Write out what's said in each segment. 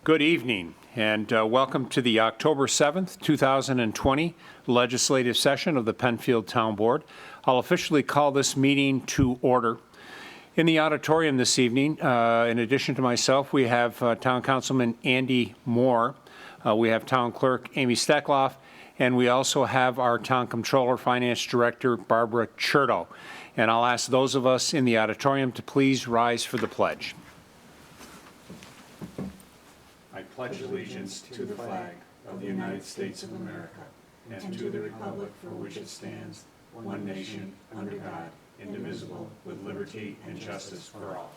Good evening, and welcome to the October 7th, 2020 legislative session of the Penfield Town Board. I'll officially call this meeting to order. In the auditorium this evening, in addition to myself, we have Town Councilman Andy Moore, we have Town Clerk Amy Steckloff, and we also have our Town Controller Finance Director Barbara Chertow. And I'll ask those of us in the auditorium to please rise for the pledge. I pledge allegiance to the flag of the United States of America and to the republic for which it stands, one nation, under God, indivisible, with liberty and justice for all.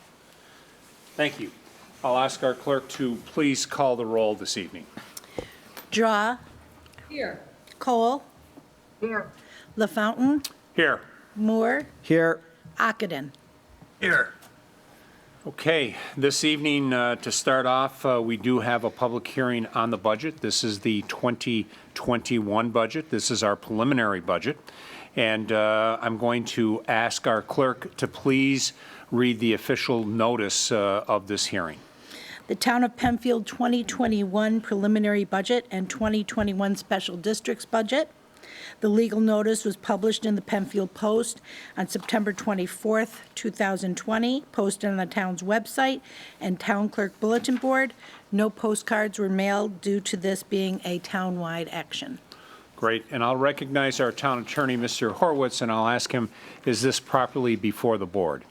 Thank you. I'll ask our clerk to please call the roll this evening. Draw. Here. Cole. Here. LaFountain. Here. Moore. Here. Ockenden. Here. Okay, this evening, to start off, we do have a public hearing on the budget. This is the 2021 budget. This is our preliminary budget. And I'm going to ask our clerk to please read the official notice of this hearing. The Town of Penfield 2021 preliminary budget and 2021 special districts budget. The legal notice was published in the Penfield Post on September 24th, 2020, posted on the town's website and town clerk bulletin board. No postcards were mailed due to this being a town-wide action. Great, and I'll recognize our town attorney, Mr. Horwitz, and I'll ask him, is this properly before the board?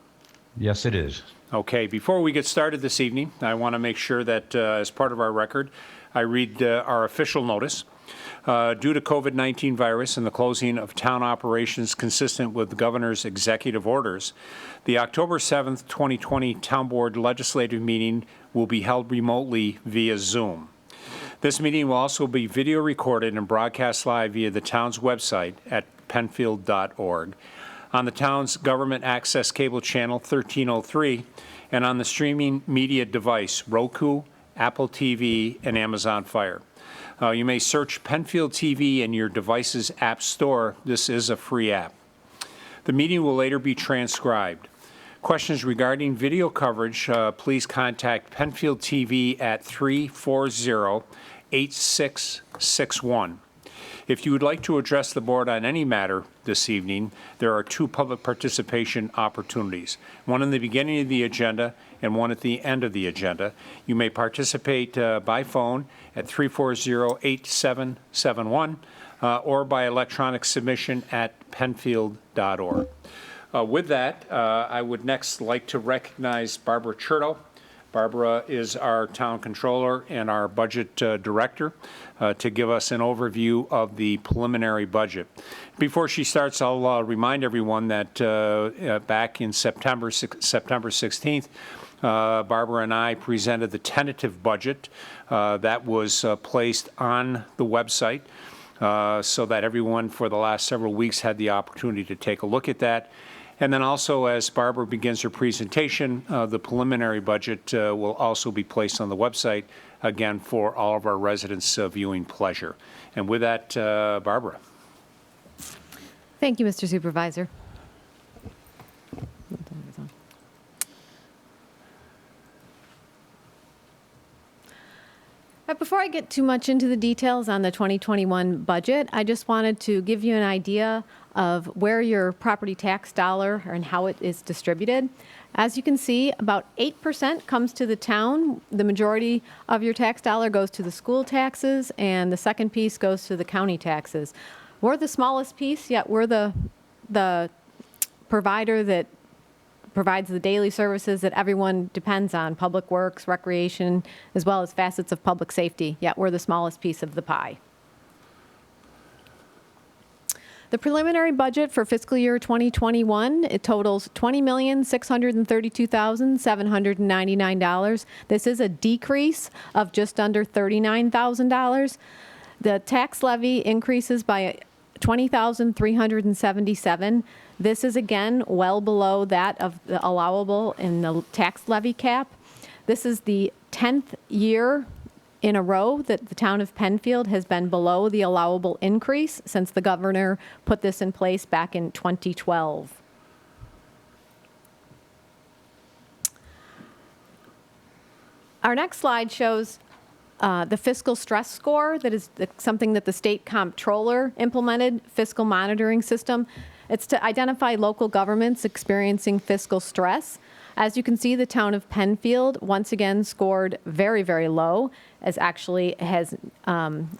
Yes, it is. Okay, before we get started this evening, I want to make sure that as part of our record, I read our official notice. Due to COVID-19 virus and the closing of town operations consistent with the governor's executive orders, the October 7th, 2020 Town Board legislative meeting will be held remotely via Zoom. This meeting will also be video recorded and broadcast live via the town's website at penfield.org, on the town's government access cable channel 1303, and on the streaming media device Roku, Apple TV, and Amazon Fire. You may search Penfield TV in your device's app store. This is a free app. The meeting will later be transcribed. Questions regarding video coverage, please contact Penfield TV at 340-8661. If you would like to address the board on any matter this evening, there are two public participation opportunities, one in the beginning of the agenda and one at the end of the agenda. You may participate by phone at 340-8771 or by electronic submission at penfield.org. With that, I would next like to recognize Barbara Chertow. Barbara is our town controller and our budget director to give us an overview of the preliminary budget. Before she starts, I'll remind everyone that back in September 16th, Barbara and I presented the tentative budget that was placed on the website so that everyone for the last several weeks had the opportunity to take a look at that. And then also, as Barbara begins her presentation, the preliminary budget will also be placed on the website, again, for all of our residents' viewing pleasure. And with that, Barbara. Thank you, Mr. Supervisor. Before I get too much into the details on the 2021 budget, I just wanted to give you an idea of where your property tax dollar and how it is distributed. As you can see, about 8% comes to the town. The majority of your tax dollar goes to the school taxes, and the second piece goes to the county taxes. We're the smallest piece, yet we're the provider that provides the daily services that everyone depends on, public works, recreation, as well as facets of public safety, yet we're the smallest piece of the pie. The preliminary budget for fiscal year 2021, it totals $20,632,799. This is a decrease of just under $39,000. The tax levy increases by $20,377. This is again well below that of the allowable in the tax levy cap. This is the 10th year in a row that the town of Penfield has been below the allowable increase since the governor put this in place back in 2012. Our next slide shows the fiscal stress score, that is something that the state comptroller implemented, fiscal monitoring system. It's to identify local governments experiencing fiscal stress. As you can see, the town of Penfield once again scored very, very low, as actually has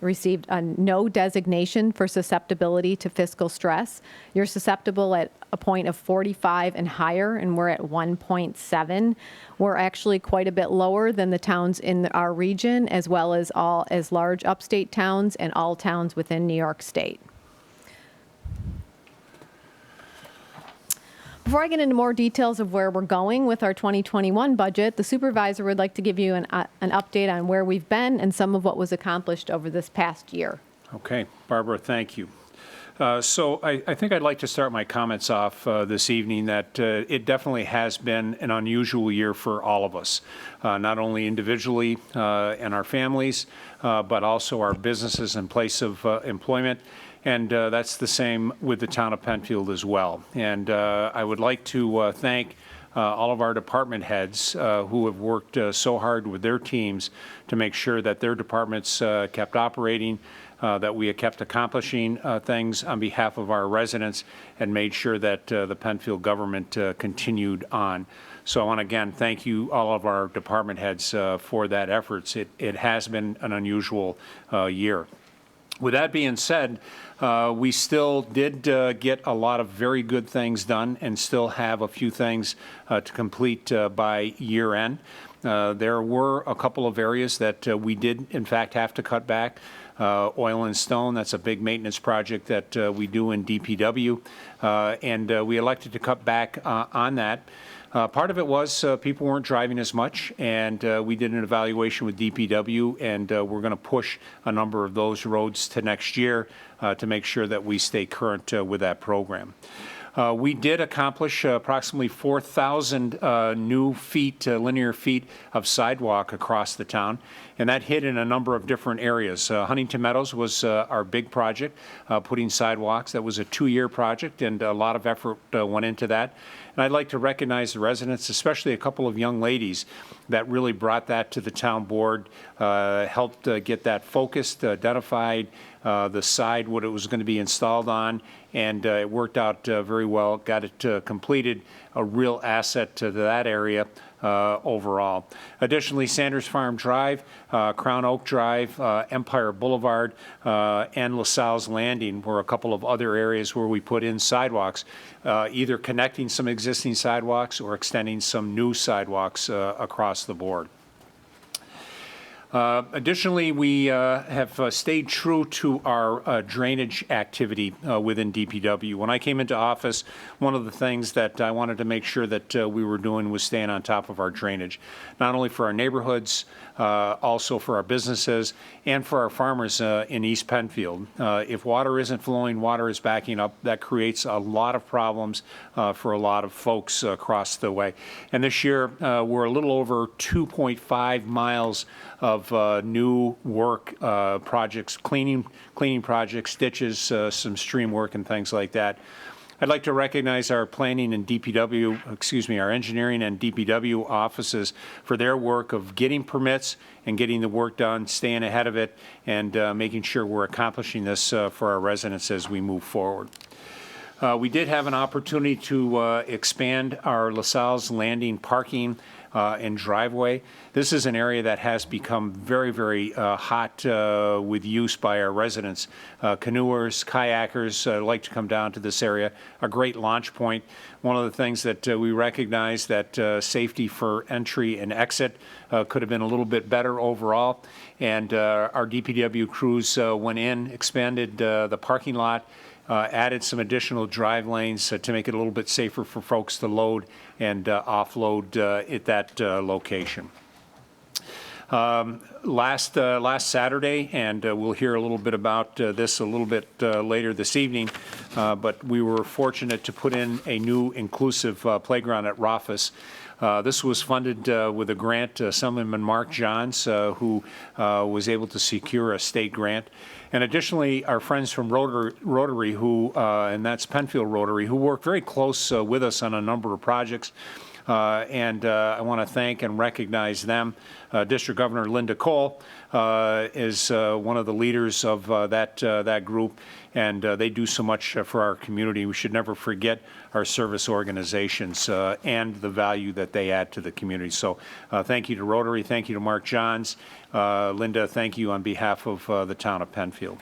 received a no designation for susceptibility to fiscal stress. You're susceptible at a point of 45 and higher, and we're at 1.7. We're actually quite a bit lower than the towns in our region, as well as large upstate towns and all towns within New York State. Before I get into more details of where we're going with our 2021 budget, the supervisor would like to give you an update on where we've been and some of what was accomplished over this past year. Okay, Barbara, thank you. So I think I'd like to start my comments off this evening that it definitely has been an unusual year for all of us, not only individually and our families, but also our businesses and place of employment. And that's the same with the town of Penfield as well. And I would like to thank all of our department heads who have worked so hard with their teams to make sure that their departments kept operating, that we kept accomplishing things on behalf of our residents, and made sure that the Penfield government continued on. So I want to again thank you, all of our department heads, for that efforts. It has been an unusual year. With that being said, we still did get a lot of very good things done and still have a few things to complete by year end. There were a couple of areas that we did, in fact, have to cut back. Oil and stone, that's a big maintenance project that we do in DPW, and we elected to cut back on that. Part of it was people weren't driving as much, and we did an evaluation with DPW, and we're going to push a number of those roads to next year to make sure that we stay current with that program. We did accomplish approximately 4,000 new feet, linear feet of sidewalk across the town, and that hit in a number of different areas. Huntington Meadows was our big project, putting sidewalks. That was a 2-year project, and a lot of effort went into that. And I'd like to recognize the residents, especially a couple of young ladies that really brought that to the town board, helped get that focused, identified the side, what it was going to be installed on, and it worked out very well, got it completed, a real asset to that area overall. Additionally, Sanders Farm Drive, Crown Oak Drive, Empire Boulevard, and LaSalle's Landing were a couple of other areas where we put in sidewalks, either connecting some existing sidewalks or extending some new sidewalks across the board. Additionally, we have stayed true to our drainage activity within DPW. When I came into office, one of the things that I wanted to make sure that we were doing was staying on top of our drainage, not only for our neighborhoods, also for our businesses, and for our farmers in East Penfield. If water isn't flowing, water is backing up. That creates a lot of problems for a lot of folks across the way. And this year, we're a little over 2.5 miles of new work projects, cleaning projects, ditches, some stream work and things like that. I'd like to recognize our planning and our engineering and DPW offices for their work of getting permits and getting the work done, staying ahead of it, and making sure we're accomplishing this for our residents as we move forward. We did have an opportunity to expand our LaSalle's Landing parking and driveway. This is an area that has become very, very hot with use by our residents. Canoers, kayakers like to come down to this area, a great launch point. One of the things that we recognize that safety for entry and exit could have been a little bit better overall. And our DPW crews went in, expanded the parking lot, added some additional drive lanes to make it a little bit safer for folks to load and offload at that location. Last Saturday, and we'll hear a little bit about this a little bit later this evening, but we were fortunate to put in a new inclusive playground at Rofus. This was funded with a grant, Assemblyman Mark Johns, who was able to secure a state grant. And additionally, our friends from Rotary, who, and that's Penfield Rotary, who work very close with us on a number of projects. and I want to thank and recognize them. District Governor Linda Cole is one of the leaders of that group, and they do so much for our community. We should never forget our service organizations and the value that they add to the community. So thank you to Rotary, thank you to Mark Johns. Linda, thank you on behalf of the town of Penfield.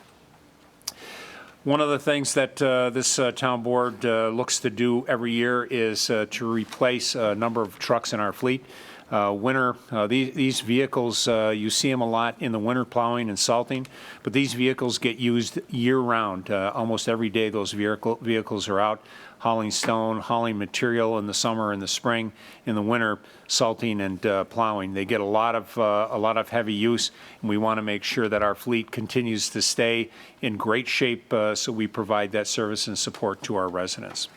One of the things that this town board looks to do every year is to replace a number of trucks in our fleet. These vehicles, you see them a lot in the winter plowing and salting, but these vehicles get used year-round. Almost every day those vehicles are out hauling stone, hauling material in the summer and the spring, in the winter salting and plowing. They get a lot of heavy use, and we want to make sure that our fleet continues to stay in great shape so we provide that service and support to our residents.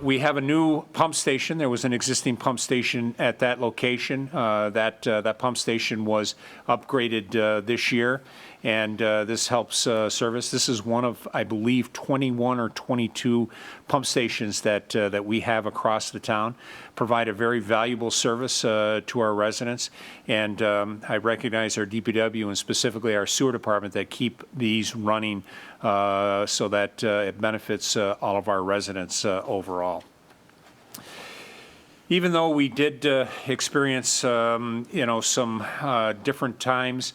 We have a new pump station. There was an existing pump station at that location. That pump station was upgraded this year, and this helps service. This is one of, I believe, 21 or 22 pump stations that we have across the town. Provide a very valuable service to our residents, and I recognize our DPW and specifically our sewer department that keep these running so that it benefits all of our residents overall. Even though we did experience, some different times,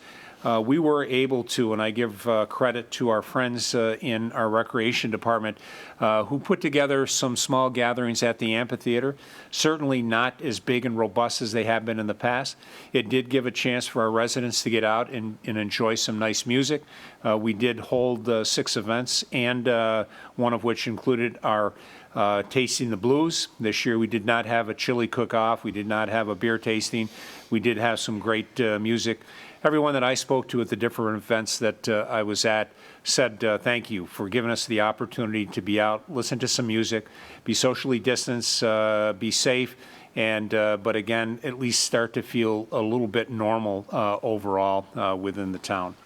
we were able to, and I give credit to our friends in our recreation department who put together some small gatherings at the amphitheater. Certainly not as big and robust as they have been in the past. It did give a chance for our residents to get out and enjoy some nice music. We did hold 6 events, and one of which included our Tasting the Blues. This year we did not have a chili cook-off. We did not have a beer tasting. We did have some great music. Everyone that I spoke to at the different events that I was at said thank you for giving us the opportunity to be out, listen to some music, be socially distanced, be safe, and but again, at least start to feel a little bit normal overall within the town.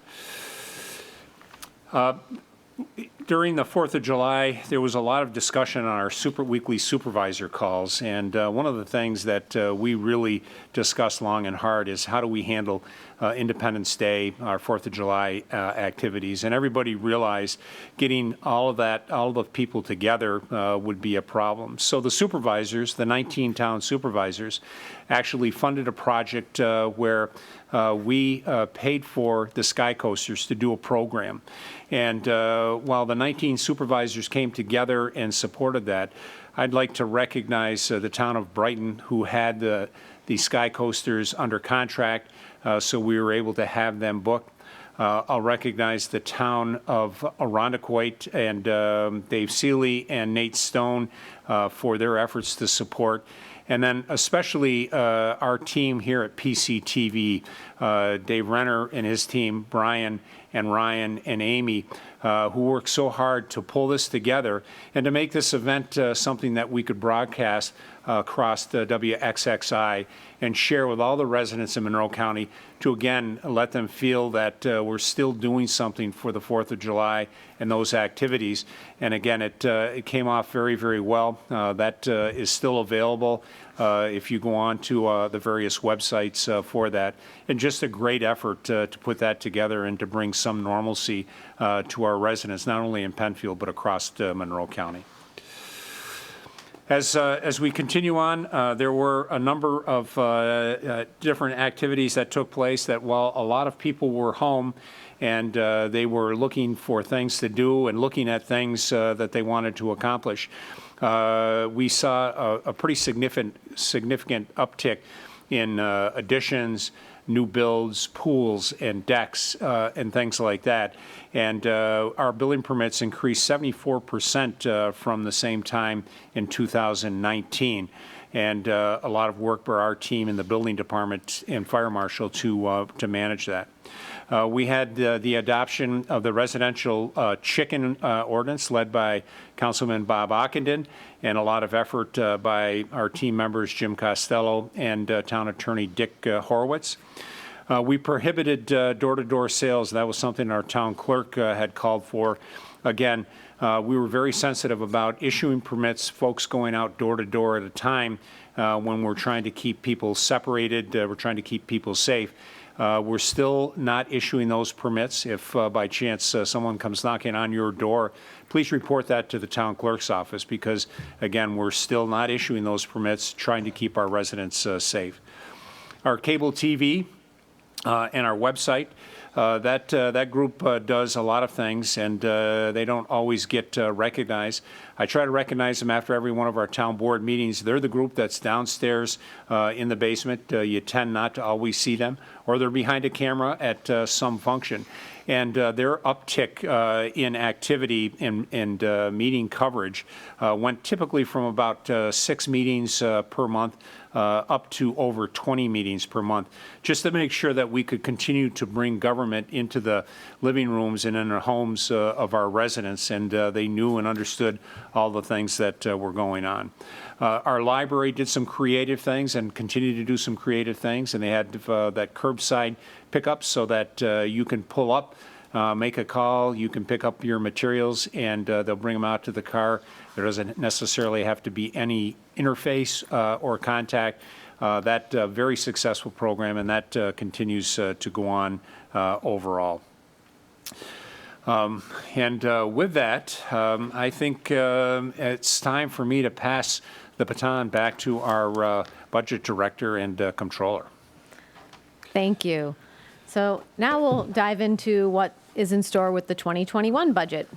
During the 4th of July, there was a lot of discussion on our weekly supervisor calls, and one of the things that we really discussed long and hard is how do we handle Independence Day, our 4th of July activities, and everybody realized getting all of the people together would be a problem. So the supervisors, the 19 town supervisors, actually funded a project where we paid for the Sky Coasters to do a program. And while the 19 supervisors came together and supported that, I'd like to recognize the town of Brighton, who had the Sky Coasters under contract, so we were able to have them booked. I'll recognize the town of Irondequoit and Dave Seeley and Nate Stone for their efforts to support. And then especially our team here at PCTV, Dave Renner and his team, Brian and Ryan and Amy, who worked so hard to pull this together and to make this event something that we could broadcast across the WXXI and share with all the residents in Monroe County to, again, let them feel that we're still doing something for the 4th of July and those activities. And again, it came off very, very well. That is still available if you go on to the various websites for that. And just a great effort to put that together and to bring some normalcy to our residents, not only in Penfield, but across Monroe County. As we continue on, there were a number of different activities that took place that while a lot of people were home and they were looking for things to do and looking at things that they wanted to accomplish, we saw a pretty significant uptick in additions, new builds, pools, and decks, and things like that. And our building permits increased 74% from the same time in 2019. And a lot of work by our team in the building department and fire marshal to manage that. We had the adoption of the residential chicken ordinance led by Councilman Bob Ockenden, and a lot of effort by our team members Jim Costello and Town Attorney Dick Horowitz. We prohibited door-to-door sales. That was something our town clerk had called for. Again, we were very sensitive about issuing permits, folks going out door to door at a time when we're trying to keep people separated, we're trying to keep people safe. We're still not issuing those permits. If by chance someone comes knocking on your door, please report that to the town clerk's office because, again, we're still not issuing those permits, trying to keep our residents safe. Our cable TV and our website, that group does a lot of things, and they don't always get recognized. I try to recognize them after every one of our town board meetings. They're the group that's downstairs in the basement. You tend not to always see them, or they're behind a camera at some function. And their uptick in activity and meeting coverage went typically from about 6 meetings per month up to over 20 meetings per month, just to make sure that we could continue to bring government into the living rooms and in the homes of our residents, and they knew and understood all the things that were going on. Our library did some creative things and continue to do some creative things, and they had that curbside pickup so that you can pull up, make a call, you can pick up your materials, and they'll bring them out to the car. There doesn't necessarily have to be any interface or contact. That very successful program, and that continues to go on overall. With that, I think it's time for me to pass the baton back to our budget director and controller. Thank you. So now we'll dive into what is in store with the 2021 budget.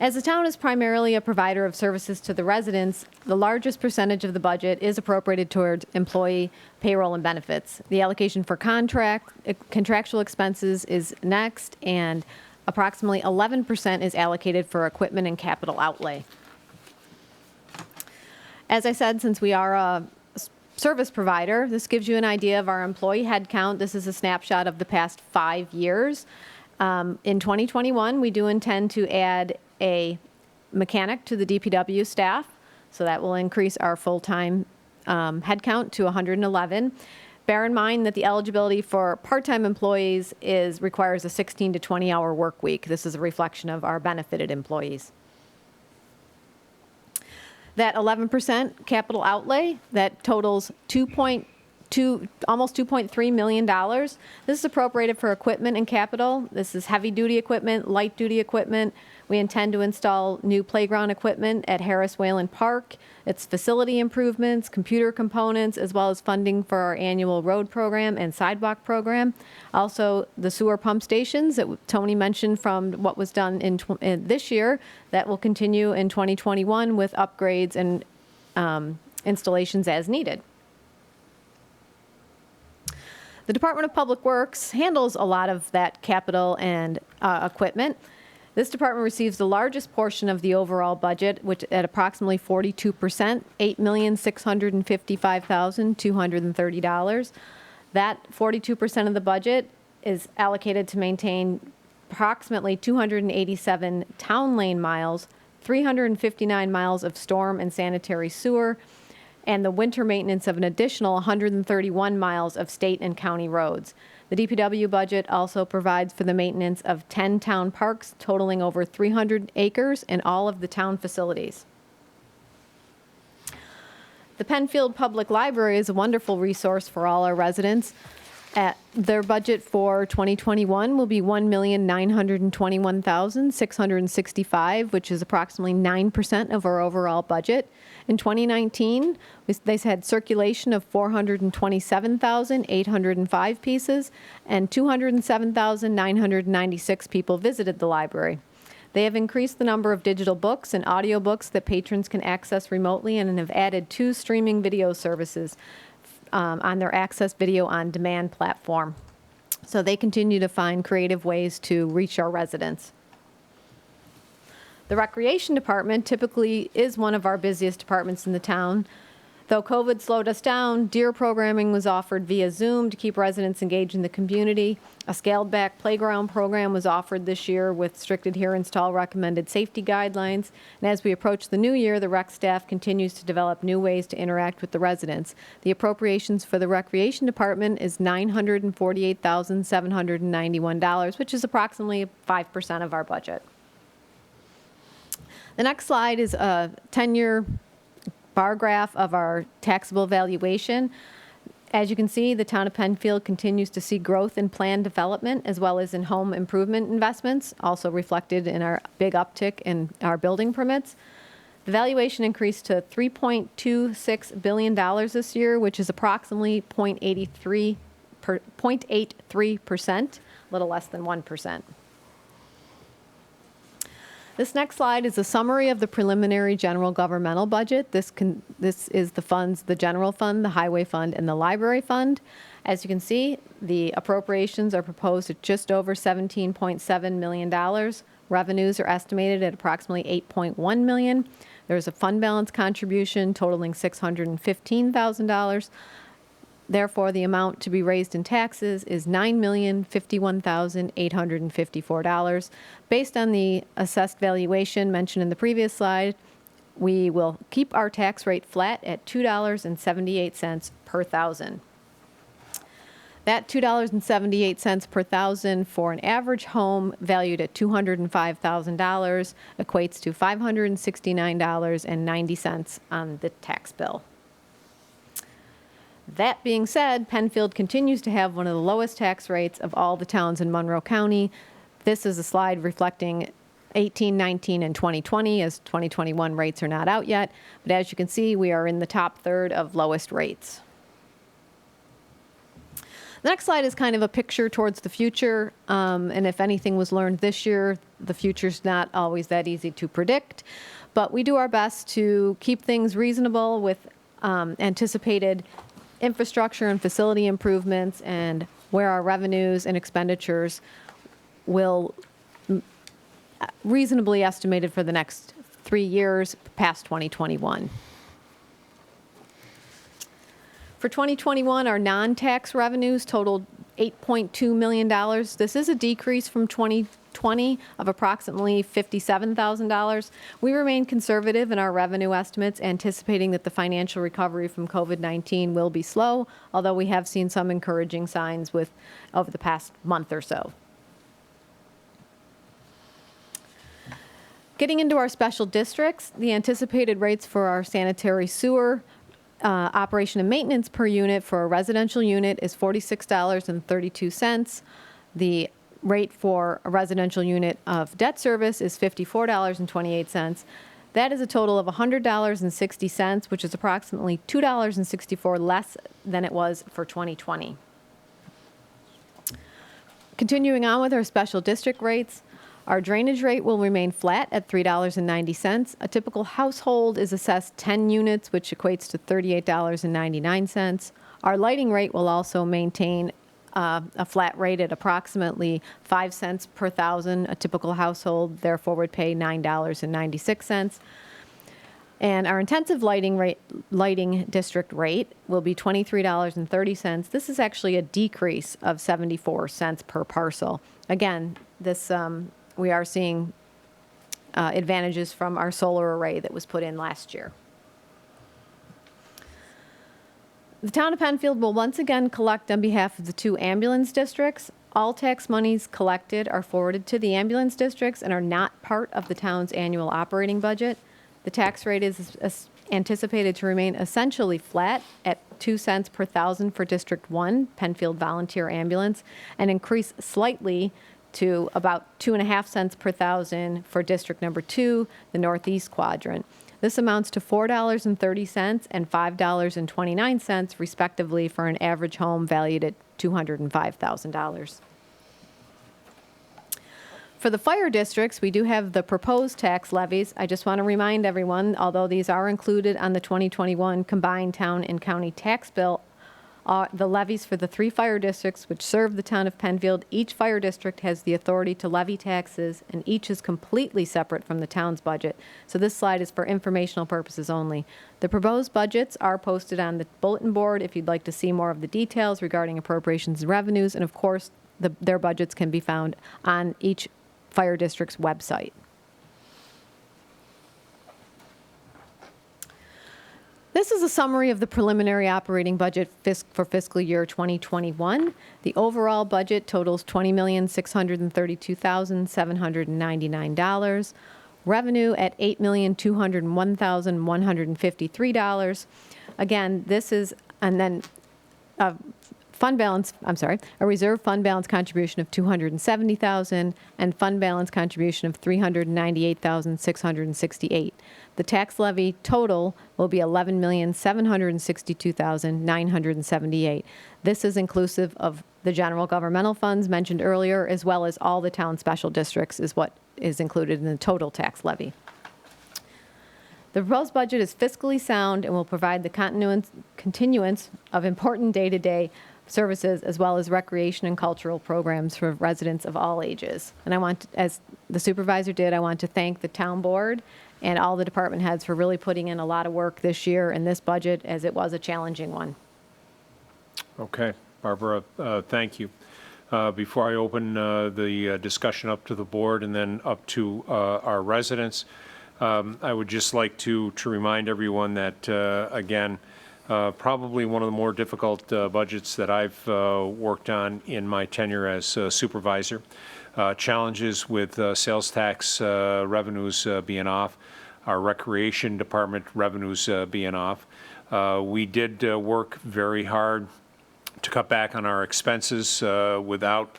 As the town is primarily a provider of services to the residents, the largest percentage of the budget is appropriated towards employee payroll and benefits. The allocation for contractual expenses is next, and approximately 11% is allocated for equipment and capital outlay. As I said, since we are a service provider, this gives you an idea of our employee headcount. This is a snapshot of the past 5 years. In 2021, we do intend to add a mechanic to the DPW staff, so that will increase our full-time headcount to 111. Bear in mind that the eligibility for part-time employees requires a 16 to 20-hour work week. This is a reflection of our benefited employees. That 11% capital outlay, that totals almost $2.3 million. This is appropriated for equipment and capital. This is heavy-duty equipment, light-duty equipment. We intend to install new playground equipment at Harris Whalen Park. It's facility improvements, computer components, as well as funding for our annual road program and sidewalk program. Also, the sewer pump stations that Tony mentioned from what was done in this year, that will continue in 2021 with upgrades and installations as needed. The Department of Public Works handles a lot of that capital and equipment. This department receives the largest portion of the overall budget, which at approximately 42%, $8,655,230. That 42% of the budget is allocated to maintain approximately 287 town lane miles, 359 miles of storm and sanitary sewer, and the winter maintenance of an additional 131 miles of state and county roads. The DPW budget also provides for the maintenance of 10 town parks totaling over 300 acres and all of the town facilities. The Penfield Public Library is a wonderful resource for all our residents. Their budget for 2021 will be $1,921,665, which is approximately 9% of our overall budget. In 2019, they had circulation of 427,805 pieces, and 207,996 people visited the library. They have increased the number of digital books and audiobooks that patrons can access remotely, and have added 2 streaming video services on their Access Video on Demand platform. So they continue to find creative ways to reach our residents. The Recreation Department typically is one of our busiest departments in the town. Though COVID slowed us down, deer programming was offered via Zoom to keep residents engaged in the community. A scaled-back playground program was offered this year with strict adherence to all recommended safety guidelines. And as we approach the new year, the rec staff continues to develop new ways to interact with the residents. The appropriations for the Recreation Department is $948,791, which is approximately 5% of our budget. The next slide is a 10-year bar graph of our taxable valuation. As you can see, the town of Penfield continues to see growth in planned development as well as in home improvement investments, also reflected in our big uptick in our building permits. The valuation increased to $3.26 billion this year, which is approximately 0.83%, a little less than 1%. This next slide is a summary of the preliminary general governmental budget. This is the funds, the general fund, the highway fund, and the library fund. As you can see, the appropriations are proposed at just over $17.7 million. Revenues are estimated at approximately $8.1 million. There's a fund balance contribution totaling $615,000. Therefore, the amount to be raised in taxes is $9,051,854. Based on the assessed valuation mentioned in the previous slide, we will keep our tax rate flat at $2.78 per thousand. That $2.78 per thousand for an average home valued at $205,000 equates to $569.90 on the tax bill. That being said, Penfield continues to have one of the lowest tax rates of all the towns in Monroe County. This is a slide reflecting 18, 19, and 2020, as 2021 rates are not out yet. But as you can see, we are in the top third of lowest rates. The next slide is kind of a picture towards the future. And if anything was learned this year, the future's not always that easy to predict. But we do our best to keep things reasonable with anticipated infrastructure and facility improvements, and where our revenues and expenditures will reasonably estimated for the next 3 years past 2021. For 2021, our non-tax revenues totaled $8.2 million. This is a decrease from 2020 of approximately $57,000. We remain conservative in our revenue estimates, anticipating that the financial recovery from COVID-19 will be slow, although we have seen some encouraging signs over the past month or so. Getting into our special districts, the anticipated rates for our sanitary sewer operation and maintenance per unit for a residential unit is $46.32. The rate for a residential unit of debt service is $54.28. That is a total of $100.60, which is approximately $2.64 less than it was for 2020. Continuing on with our special district rates, our drainage rate will remain flat at $3.90. A typical household is assessed 10 units, which equates to $38.99. Our lighting rate will also maintain a flat rate at approximately 5 cents per thousand. A typical household, therefore, would pay $9.96. And our intensive lighting district rate will be $23.30. This is actually a decrease of 74 cents per parcel. Again, this we are seeing advantages from our solar array that was put in last year. The town of Penfield will once again collect on behalf of the 2 ambulance districts. All tax monies collected are forwarded to the ambulance districts and are not part of the town's annual operating budget. The tax rate is anticipated to remain essentially flat at 2 cents per thousand for District 1, Penfield Volunteer Ambulance, and increase slightly to about 2.5 cents per thousand for District Number 2, the Northeast Quadrant. This amounts to $4.30 and $5.29, respectively, for an average home valued at $205,000. For the fire districts, we do have the proposed tax levies. I just want to remind everyone, although these are included on the 2021 combined town and county tax bill, the levies for the 3 fire districts which serve the town of Penfield. Each fire district has the authority to levy taxes, and each is completely separate from the town's budget. So this slide is for informational purposes only. The proposed budgets are posted on the bulletin board if you'd like to see more of the details regarding appropriations and revenues, and of course, their budgets can be found on each fire district's website. This is a summary of the preliminary operating budget for fiscal year 2021. The overall budget totals $20,632,799. Revenue at $8,201,153. Again, this is, and then fund balance, a reserve fund balance contribution of $270,000 and fund balance contribution of $398,668. The tax levy total will be $11,762,978. This is inclusive of the general governmental funds mentioned earlier, as well as all the town special districts is what is included in the total tax levy. The proposed budget is fiscally sound and will provide the continuance of important day-to-day services as well as recreation and cultural programs for residents of all ages. And I want, as the supervisor did, I want to thank the town board and all the department heads for really putting in a lot of work this year in this budget, as it was a challenging one. Okay, Barbara, thank you. Before I open the discussion up to the board and then up to our residents, I would just like to remind everyone that, again, probably one of the more difficult budgets that I've worked on in my tenure as supervisor. Challenges with sales tax revenues being off, our recreation department revenues being off. We did work very hard to cut back on our expenses without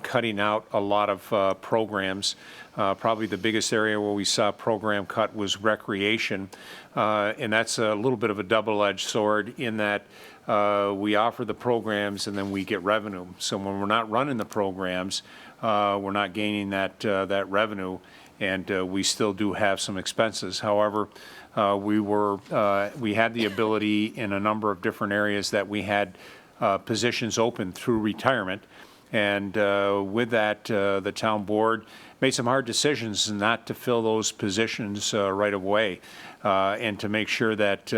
cutting out a lot of programs. Probably the biggest area where we saw program cut was recreation, and that's a little bit of a double-edged sword in that we offer the programs and then we get revenue. So when we're not running the programs, we're not gaining that revenue, and we still do have some expenses. However, we had the ability in a number of different areas that we had positions open through retirement, and with that, the town board made some hard decisions not to fill those positions right away, and to make sure that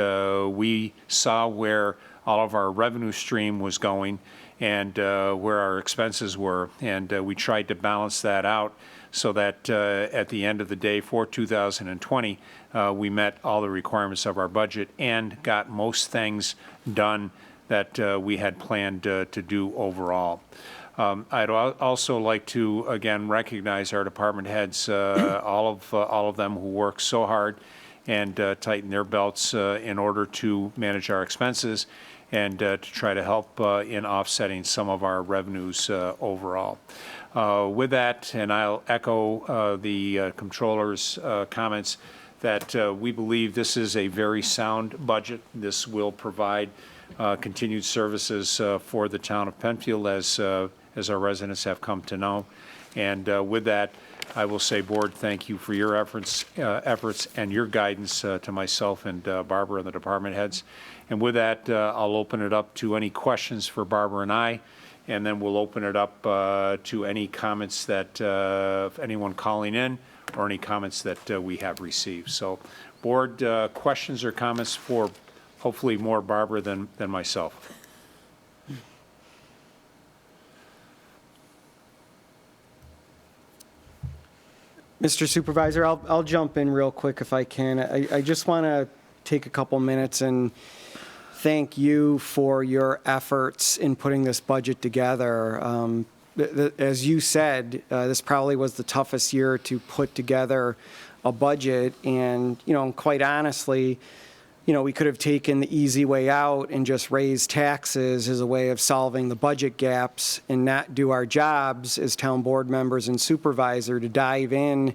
we saw where all of our revenue stream was going and where our expenses were, and we tried to balance that out so that at the end of the day for 2020, we met all the requirements of our budget and got most things done that we had planned to do overall. I'd also like to again recognize our department heads, all of them who work so hard and tighten their belts in order to manage our expenses and to try to help in offsetting some of our revenues overall. With that, and I'll echo the Comptroller's comments that we believe this is a very sound budget. This will provide continued services for the town of Penfield as our residents have come to know. And with that, I will say, Board, thank you for your efforts and your guidance to myself and Barbara and the department heads. And with that, I'll open it up to any questions for Barbara and I, and then we'll open it up to any comments that anyone calling in or any comments that we have received. So, Board, questions or comments for hopefully more Barbara than myself. Mr. Supervisor, I'll jump in real quick if I can. I just want to take a couple minutes and thank you for your efforts in putting this budget together. As you said, this probably was the toughest year to put together a budget, and quite honestly, we could have taken the easy way out and just raised taxes as a way of solving the budget gaps and not do our jobs as town board members and supervisor to dive in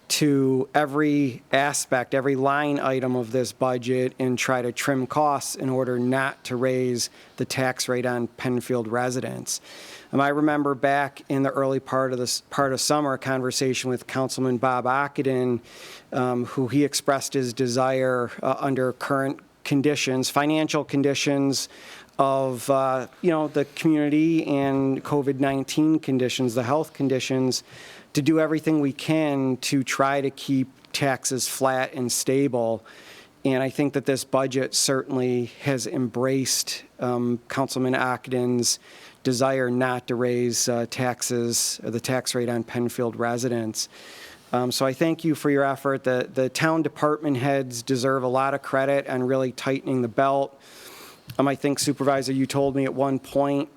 to every aspect, every line item of this budget and try to trim costs in order not to raise the tax rate on Penfield residents. I remember back in the early part of summer, a conversation with Councilman Bob Ockenden, who he expressed his desire under current conditions, financial conditions of, the community and COVID-19 conditions, the health conditions, to do everything we can to try to keep taxes flat and stable. And I think that this budget certainly has embraced Councilman Ogden's desire not to raise taxes, the tax rate on Penfield residents. So I thank you for your effort. The town department heads deserve a lot of credit on really tightening the belt. I think, Supervisor, you told me at one point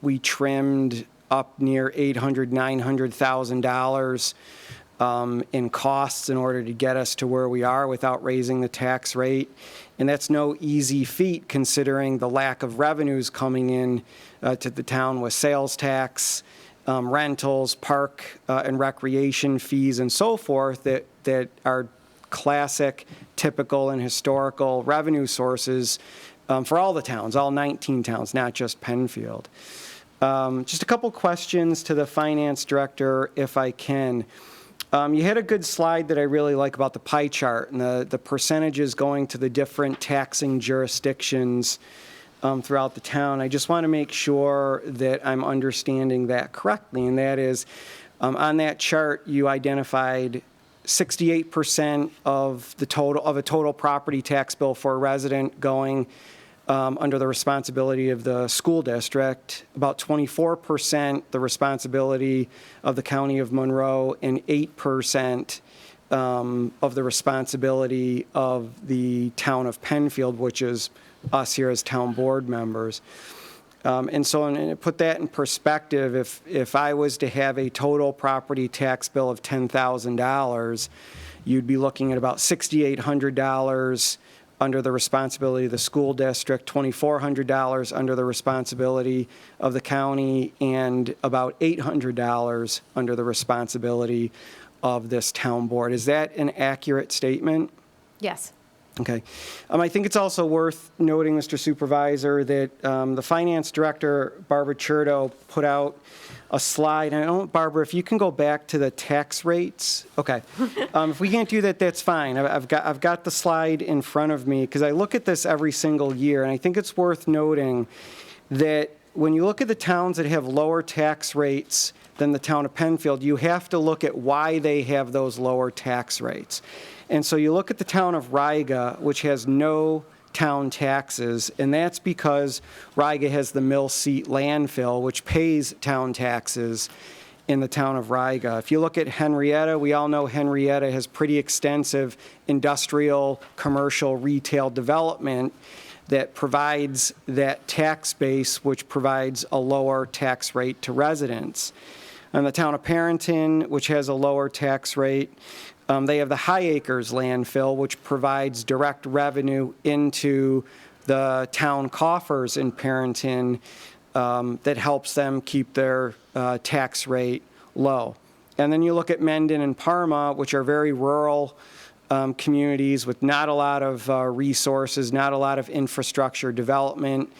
we trimmed up near $800,000, $900,000 in costs in order to get us to where we are without raising the tax rate. And that's no easy feat considering the lack of revenues coming in to the town with sales tax, rentals, park and recreation fees, and so forth that are classic, typical, and historical revenue sources for all the towns, all 19 towns, not just Penfield. Just a couple questions to the finance director, if I can. You had a good slide that I really like about the pie chart and the percentages going to the different taxing jurisdictions throughout the town. I just want to make sure that I'm understanding that correctly, and that is, on that chart, you identified 68% of a total property tax bill for a resident going under the responsibility of the school district, about 24% the responsibility of the County of Monroe, and 8% of the responsibility of the town of Penfield, which is us here as town board members. And so, and to put that in perspective, if I was to have a total property tax bill of $10,000, you'd be looking at about $6,800 under the responsibility of the school district, $2,400 under the responsibility of the county, and about $800 under the responsibility of this town board. Is that an accurate statement? Yes. Okay. I think it's also worth noting, Mr. Supervisor, that the finance director, Barbara Cherto, put out a slide. And I don't, Barbara, if you can go back to the tax rates. Okay. If we can't do that, that's fine. I've got the slide in front of me because I look at this every single year, and I think it's worth noting that when you look at the towns that have lower tax rates than the town of Penfield, you have to look at why they have those lower tax rates. And so you look at the town of Riga, which has no town taxes, and that's because Riga has the mill seat landfill, which pays town taxes in the town of Riga. If you look at Henrietta, we all know Henrietta has pretty extensive industrial, commercial, retail development that provides that tax base, which provides a lower tax rate to residents. And the town of Perrington, which has a lower tax rate, they have the High Acres landfill, which provides direct revenue into the town coffers in Perrington that helps them keep their tax rate low. And then you look at Mendon and Parma, which are very rural communities with not a lot of resources, not a lot of infrastructure development,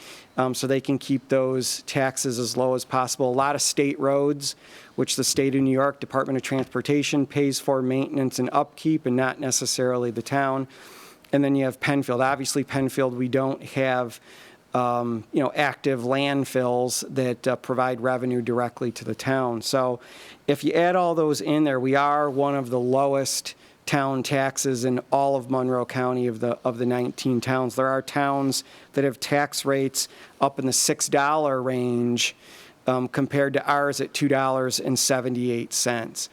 so they can keep those taxes as low as possible. A lot of state roads, which the state of New York Department of Transportation pays for maintenance and upkeep, and not necessarily the town. And then you have Penfield. Obviously, Penfield, we don't have active landfills that provide revenue directly to the town. So if you add all those in there, we are one of the lowest town taxes in all of Monroe County of the 19 towns. There are towns that have tax rates up in the $6 range compared to ours at $2.78.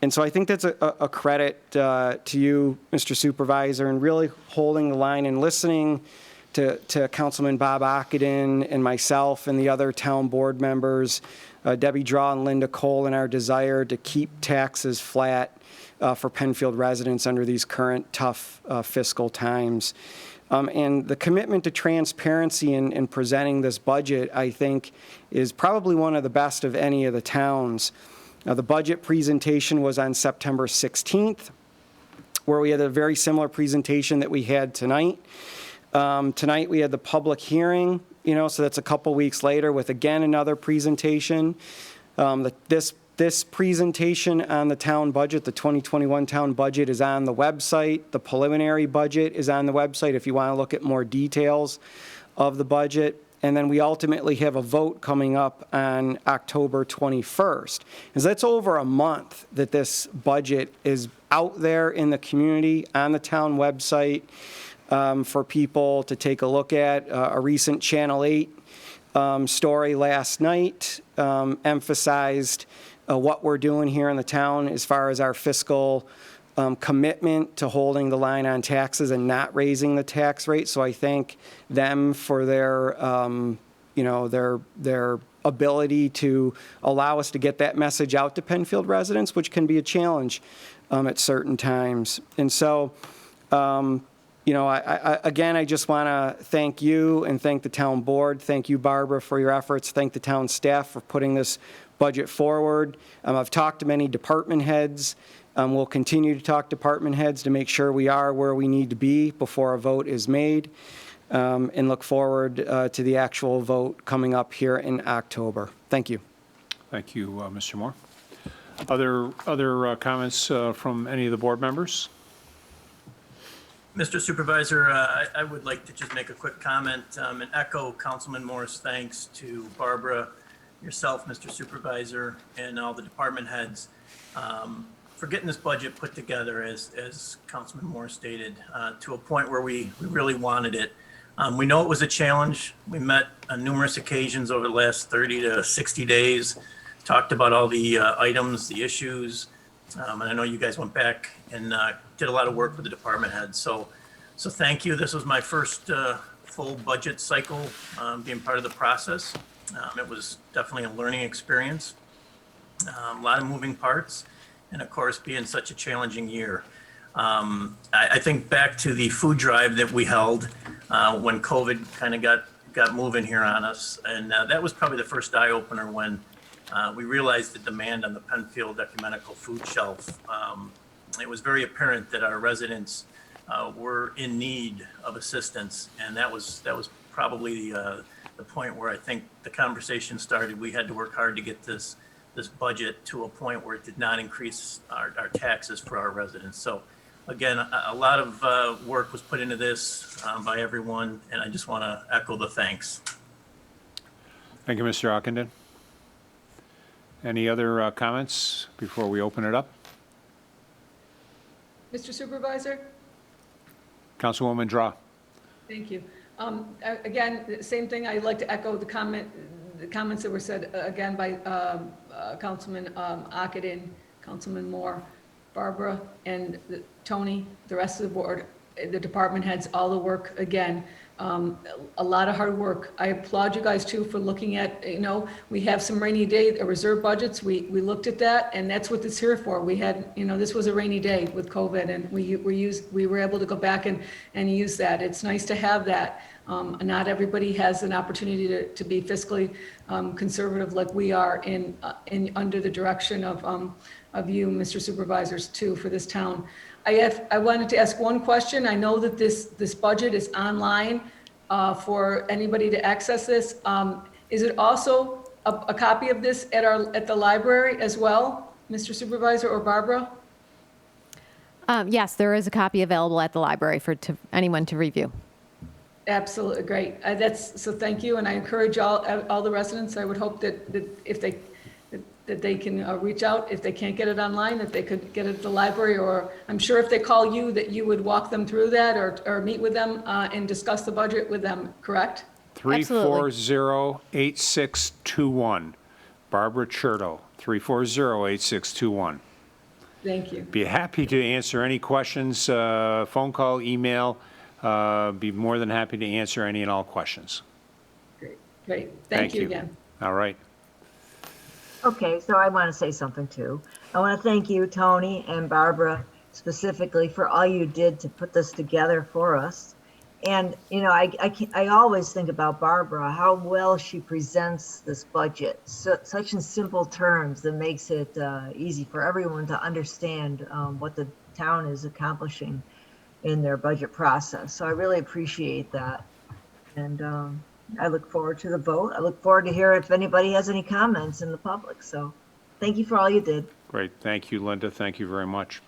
And so I think that's a credit to you, Mr. Supervisor, and really holding the line and listening to Councilman Bob Ogden and myself and the other town board members, Debbie Draw and Linda Cole, and our desire to keep taxes flat for Penfield residents under these current tough fiscal times. And the commitment to transparency in presenting this budget, I think, is probably one of the best of any of the towns. The budget presentation was on September 16th, where we had a very similar presentation that we had tonight. Tonight we had the public hearing, so that's a couple weeks later with, again, another presentation. This This presentation on the town budget, the 2021 town budget, is on the website. The preliminary budget is on the website if you want to look at more details of the budget. And then we ultimately have a vote coming up on October 21st. And that's over a month that this budget is out there in the community, on the town website, for people to take a look at. A recent Channel 8 story last night emphasized what we're doing here in the town as far as our fiscal commitment to holding the line on taxes and not raising the tax rate. So I thank them for their, their ability to allow us to get that message out to Penfield residents, which can be a challenge at certain times. And so, I just want to thank you and thank the town board. Thank you, Barbara, for your efforts. Thank the town staff for putting this budget forward. I've talked to many department heads. We'll continue to talk department heads to make sure we are where we need to be before a vote is made, and look forward to the actual vote coming up here in October. Thank you. Thank you, Mr. Moore. Other comments from any of the board members? Mr. Supervisor, I would like to just make a quick comment and echo Councilman Moore's thanks to Barbara, yourself, Mr. Supervisor, and all the department heads for getting this budget put together, as Councilman Moore stated, to a point where we really wanted it. We know it was a challenge. We met on numerous occasions over the last 30 to 60 days, talked about all the items, the issues, and I know you guys went back and did a lot of work with the department heads. So thank you. This was my first full budget cycle being part of the process. It was definitely a learning experience, a lot of moving parts, and of course, being such a challenging year. I think back to the food drive that we held when COVID kind of got moving here on us, and that was probably the first eye opener when we realized the demand on the Penfield ecumenical food shelf. It was very apparent that our residents were in need of assistance, and that was probably the point where I think the conversation started. We had to work hard to get this budget to a point where it did not increase our taxes for our residents. So again, a lot of work was put into this by everyone, and I just want to echo the thanks. Thank you, Mr. Ockenden. Any other comments before we open it up? Mr. Supervisor? Councilwoman Draw. Thank you. Again, the same thing, I'd like to echo the comments that were said again by Councilman Ockenden, Councilman Moore, Barbara, and Tony, the rest of the board, the department heads, all the work, again, a lot of hard work. I applaud you guys too for looking at, we have some rainy day reserve budgets. We looked at that, and that's what it's here for. We had, this was a rainy day with COVID, and we were able to go back and use that. It's nice to have that. Not everybody has an opportunity to be fiscally conservative like we are in under the direction of you, Mr. Supervisors, too, for this town. I wanted to ask one question. I know that this budget is online for anybody to access this. Is it also a copy of this at the library as well, Mr. Supervisor or Barbara? Yes, there is a copy available at the library for anyone to review. Absolutely, great. So thank you, and I encourage all the residents. I would hope that if they can reach out, if they can't get it online, that they could get it at the library, or I'm sure if they call you, that you would walk them through that or meet with them and discuss the budget with them, correct? 340-8621. Barbara Cherto, 340-8621. Thank you. Be happy to answer any questions, phone call, email. Be more than happy to answer any and all questions. Great. Thank you again. All right. Okay, so I want to say something too. I want to thank you, Tony and Barbara, specifically for all you did to put this together for us. And, I always think about Barbara, how well she presents this budget, such in simple terms that makes it easy for everyone to understand what the town is accomplishing in their budget process. So I really appreciate that. And I look forward to the vote. I look forward to hear if anybody has any comments in the public. So Thank you for all you did. Great. Thank you, Linda. Thank you very much.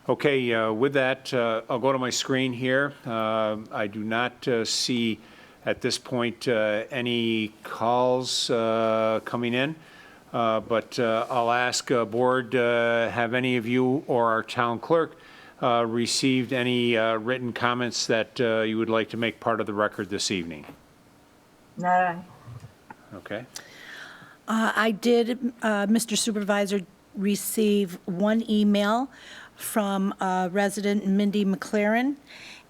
Okay, with that, I'll go to my screen here. I do not see at this point any calls coming in, but I'll ask board, have any of you or our town clerk received any written comments that you would like to make part of the record this evening? No, Okay. I did, Mr. Supervisor, receive one email from resident Mindy McLaren,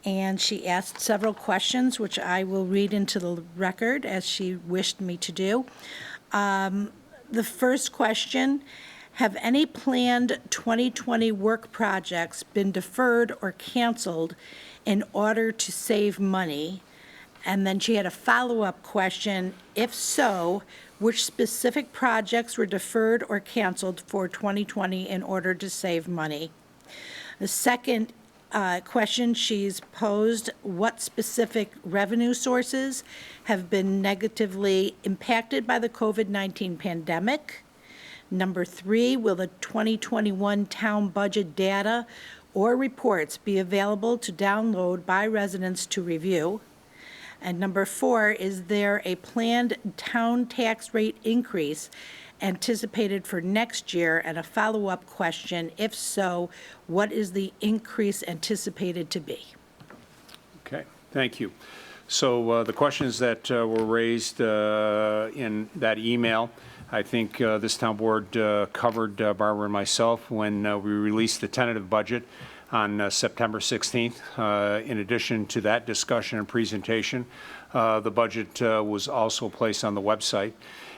and she asked several questions, which I will read into the record as she wished me to do. The first question, have any planned 2020 work projects been deferred or canceled in order to save money? And then she had a follow-up question, if so, which specific projects were deferred or canceled for 2020 in order to save money? The second question she's posed, what specific revenue sources have been negatively impacted by the COVID-19 pandemic? Number 3, will the 2021 town budget data or reports be available to download by residents to review? And number 4, is there a planned town tax rate increase anticipated for next year? And a follow-up question, if so, what is the increase anticipated to be? Okay, thank you. So the questions that were raised in that email, I think this town board covered, Barbara and myself, when we released the tentative budget on September 16th. In addition to that discussion and presentation, the budget was also placed on the website.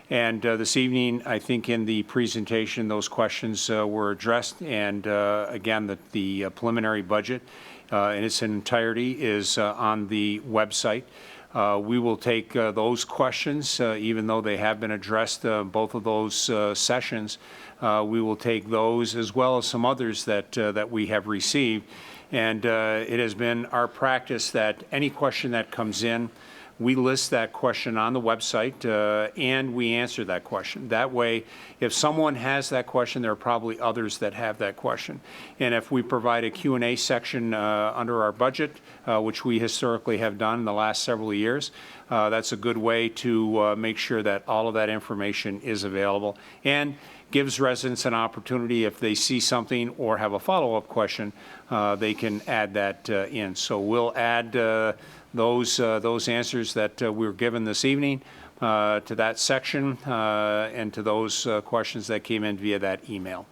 And this evening, I think in the presentation, those questions were addressed. And again, the preliminary budget in its entirety is on the website. We will take those questions, even though they have been addressed, both of those sessions. We will take those as well as some others that we have received. And it has been our practice that any question that comes in, we list that question on the website and we answer that question. That way, if someone has that question, there are probably others that have that question. And if we provide a Q&A section under our budget, which we historically have done in the last several years, that's a good way to make sure that all of that information is available and gives residents an opportunity, if they see something or have a follow-up question, they can add that in. So we'll add those answers that we were given this evening to that section and to those questions that came in via that email.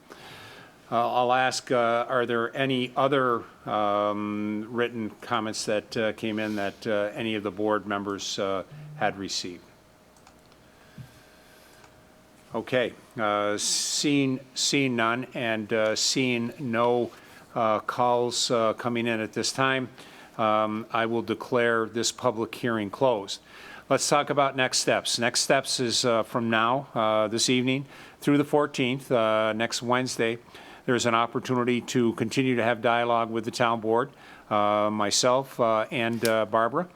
I'll ask, are there any other written comments that came in that any of the board members had received? Okay, seeing none and seeing no calls coming in at this time, I will declare this public hearing closed. Let's talk about next steps. Next steps is from now, this evening, through the 14th, next Wednesday. There's an opportunity to continue to have dialogue with the town board, myself and Barbara.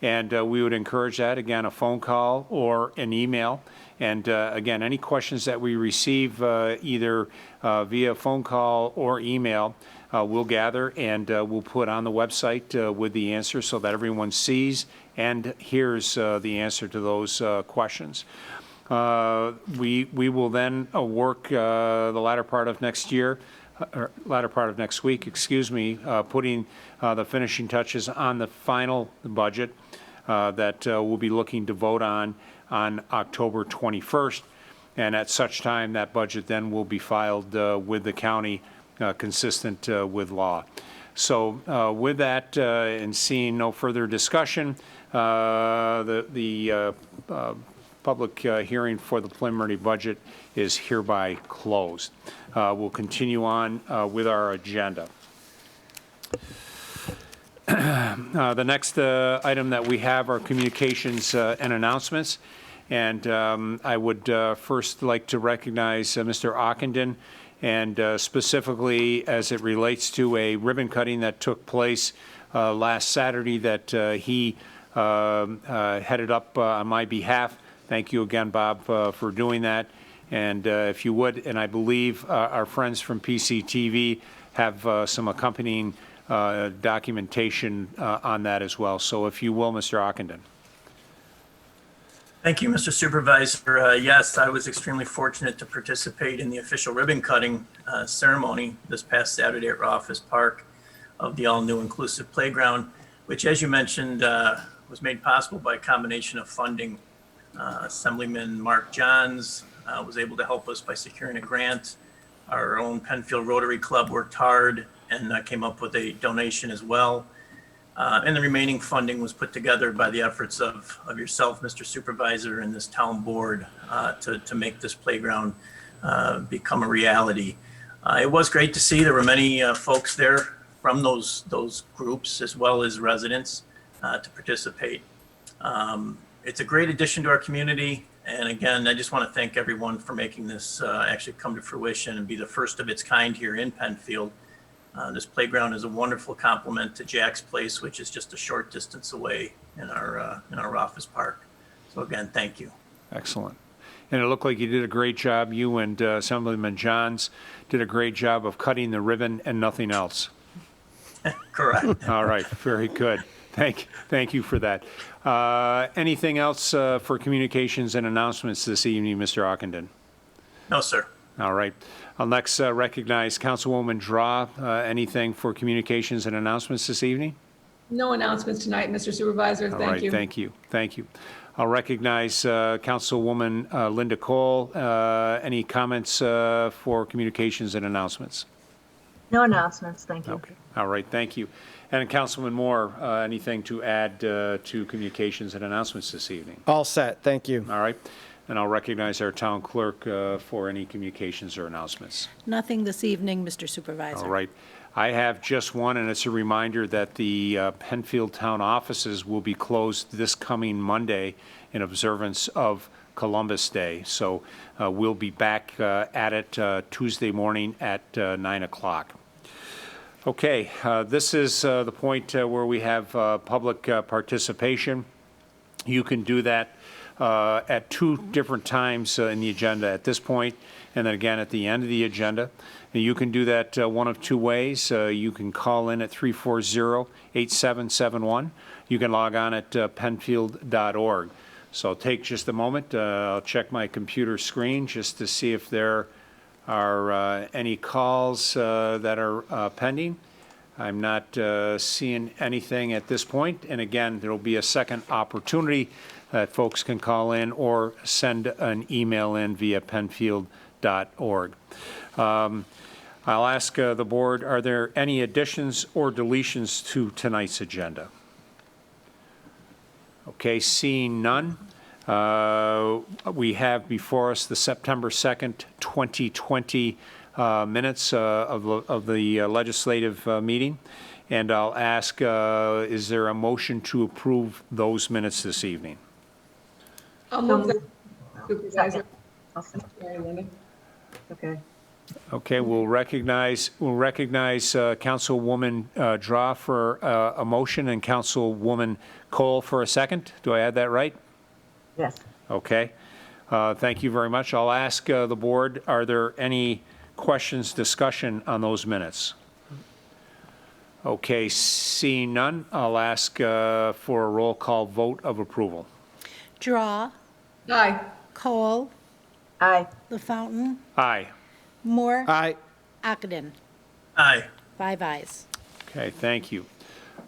And we would encourage that, again, a phone call or an email. And again, any questions that we receive either via phone call or email, we'll gather and we'll put on the website with the answer so that everyone sees and hears the answer to those questions. We will then work the latter part of next year, or latter part of next week, excuse me, putting the finishing touches on the final budget that we'll be looking to vote on October 21st. And at such time, that budget then will be filed with the county consistent with law. So with that and seeing no further discussion, the public hearing for the preliminary budget is hereby closed. We'll continue on with our agenda. The next item that we have are communications and announcements. And I would first like to recognize Mr. Ockenden, and specifically as it relates to a ribbon cutting that took place last Saturday that he headed up on my behalf. Thank you again, Bob, for doing that. And if you would, and I believe our friends from PCTV have some accompanying documentation on that as well. So if you will, Mr. Ockenden. Thank you, Mr. Supervisor. Yes, I was extremely fortunate to participate in the official ribbon cutting ceremony this past Saturday at Office Park of the all-new inclusive playground, which, as you mentioned, was made possible by a combination of funding. Assemblyman Mark Johns was able to help us by securing a grant. Our own Penfield Rotary Club worked hard and came up with a donation as well. And the remaining funding was put together by the efforts of yourself, Mr. Supervisor, and this town board to make this playground become a reality. It was great to see there were many folks there from those groups as well as residents to participate. It's a great addition to our community. And again, I just want to thank everyone for making this actually come to fruition and be the first of its kind here in Penfield. This playground is a wonderful complement to Jack's Place, which is just a short distance away in our office park. So again, thank you. Excellent. And it looked like you did a great job. You and Assemblyman Johns did a great job of cutting the ribbon and nothing else. Correct. All right, very good. Thank you for that. Anything else for communications and announcements this evening, Mr. Ockenden? No, sir. All right. I'll next recognize Councilwoman Draw. Anything for communications and announcements this evening? No announcements tonight, Mr. Supervisor. All Thank right, you. thank you. I'll recognize Councilwoman Linda Cole. Any comments for communications and announcements? No announcements, thank you. Okay, all right, thank you. And Councilman Moore, anything to add to communications and announcements this evening? All set, thank you. All right, and I'll recognize our town clerk for any communications or announcements. Nothing this evening, Mr. Supervisor. All right. I have just one, and it's a reminder that the Penfield Town offices will be closed this coming Monday in observance of Columbus Day. So we'll be back at it Tuesday morning at 9 o'clock. Okay, this is the point where we have public participation. You can do that at two different times in the agenda, at this point and then again at the end of the agenda. And you can do that one of two ways. You can call in at 340-8771. You can log on at penfield.org. So I'll take just a moment. I'll check my computer screen just to see if there are any calls that are pending. I'm not seeing anything at this point. And again, there will be a second opportunity that folks can call in or send an email in via penfield.org. I'll ask the board, are there any additions or deletions to tonight's agenda? Okay, seeing none, we have before us the September 2nd, 2020 minutes of the legislative meeting. And I'll ask, is there a motion to approve those minutes this evening? I'll move that, Supervisor. I'll second. Sorry, Linda. Okay. Okay, we'll recognize Councilwoman Draw for a motion and Councilwoman Cole for a second. Do I add that right? Yes. Okay. Thank you very much. I'll ask the board, are there any questions, discussion on those minutes? Okay, seeing none, I'll ask for a roll call vote of approval. Draw, Aye. Cole, Aye. LaFountain, Aye. Moore, Aye. Ockenden. Aye. 5 ayes. Okay, thank you.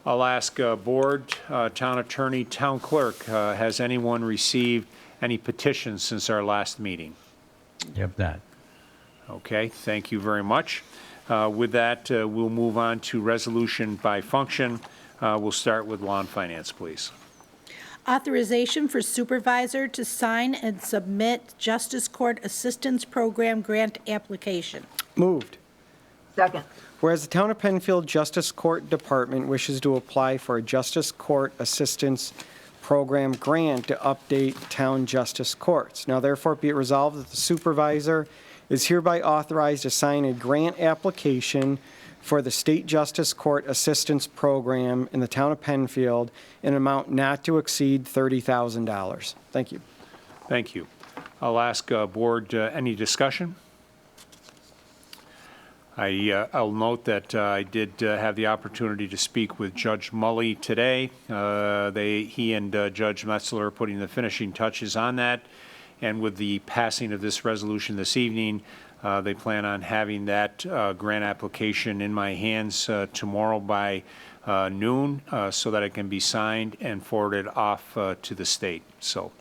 I'll ask board, town attorney, town clerk, has anyone received any petitions since our last meeting? Yep, that. Okay, thank you very much. With that, we'll move on to resolution by function. We'll start with law and finance, please. Authorization for supervisor to sign and submit Justice Court Assistance Program grant application. Moved. Second. Whereas the Town of Penfield Justice Court Department wishes to apply for a Justice Court Assistance Program grant to update town justice courts. Now therefore be it resolved that the supervisor is hereby authorized to sign a grant application for the State Justice Court Assistance Program in the Town of Penfield in an amount not to exceed $30,000. Thank you. Thank you. I'll ask board, any discussion? I'll note that I did have the opportunity to speak with Judge Mully today. He and Judge Metzler are putting the finishing touches on that. And with the passing of this resolution this evening, they plan on having that grant application in my hands tomorrow by noon so that it can be signed and forwarded off to the state. So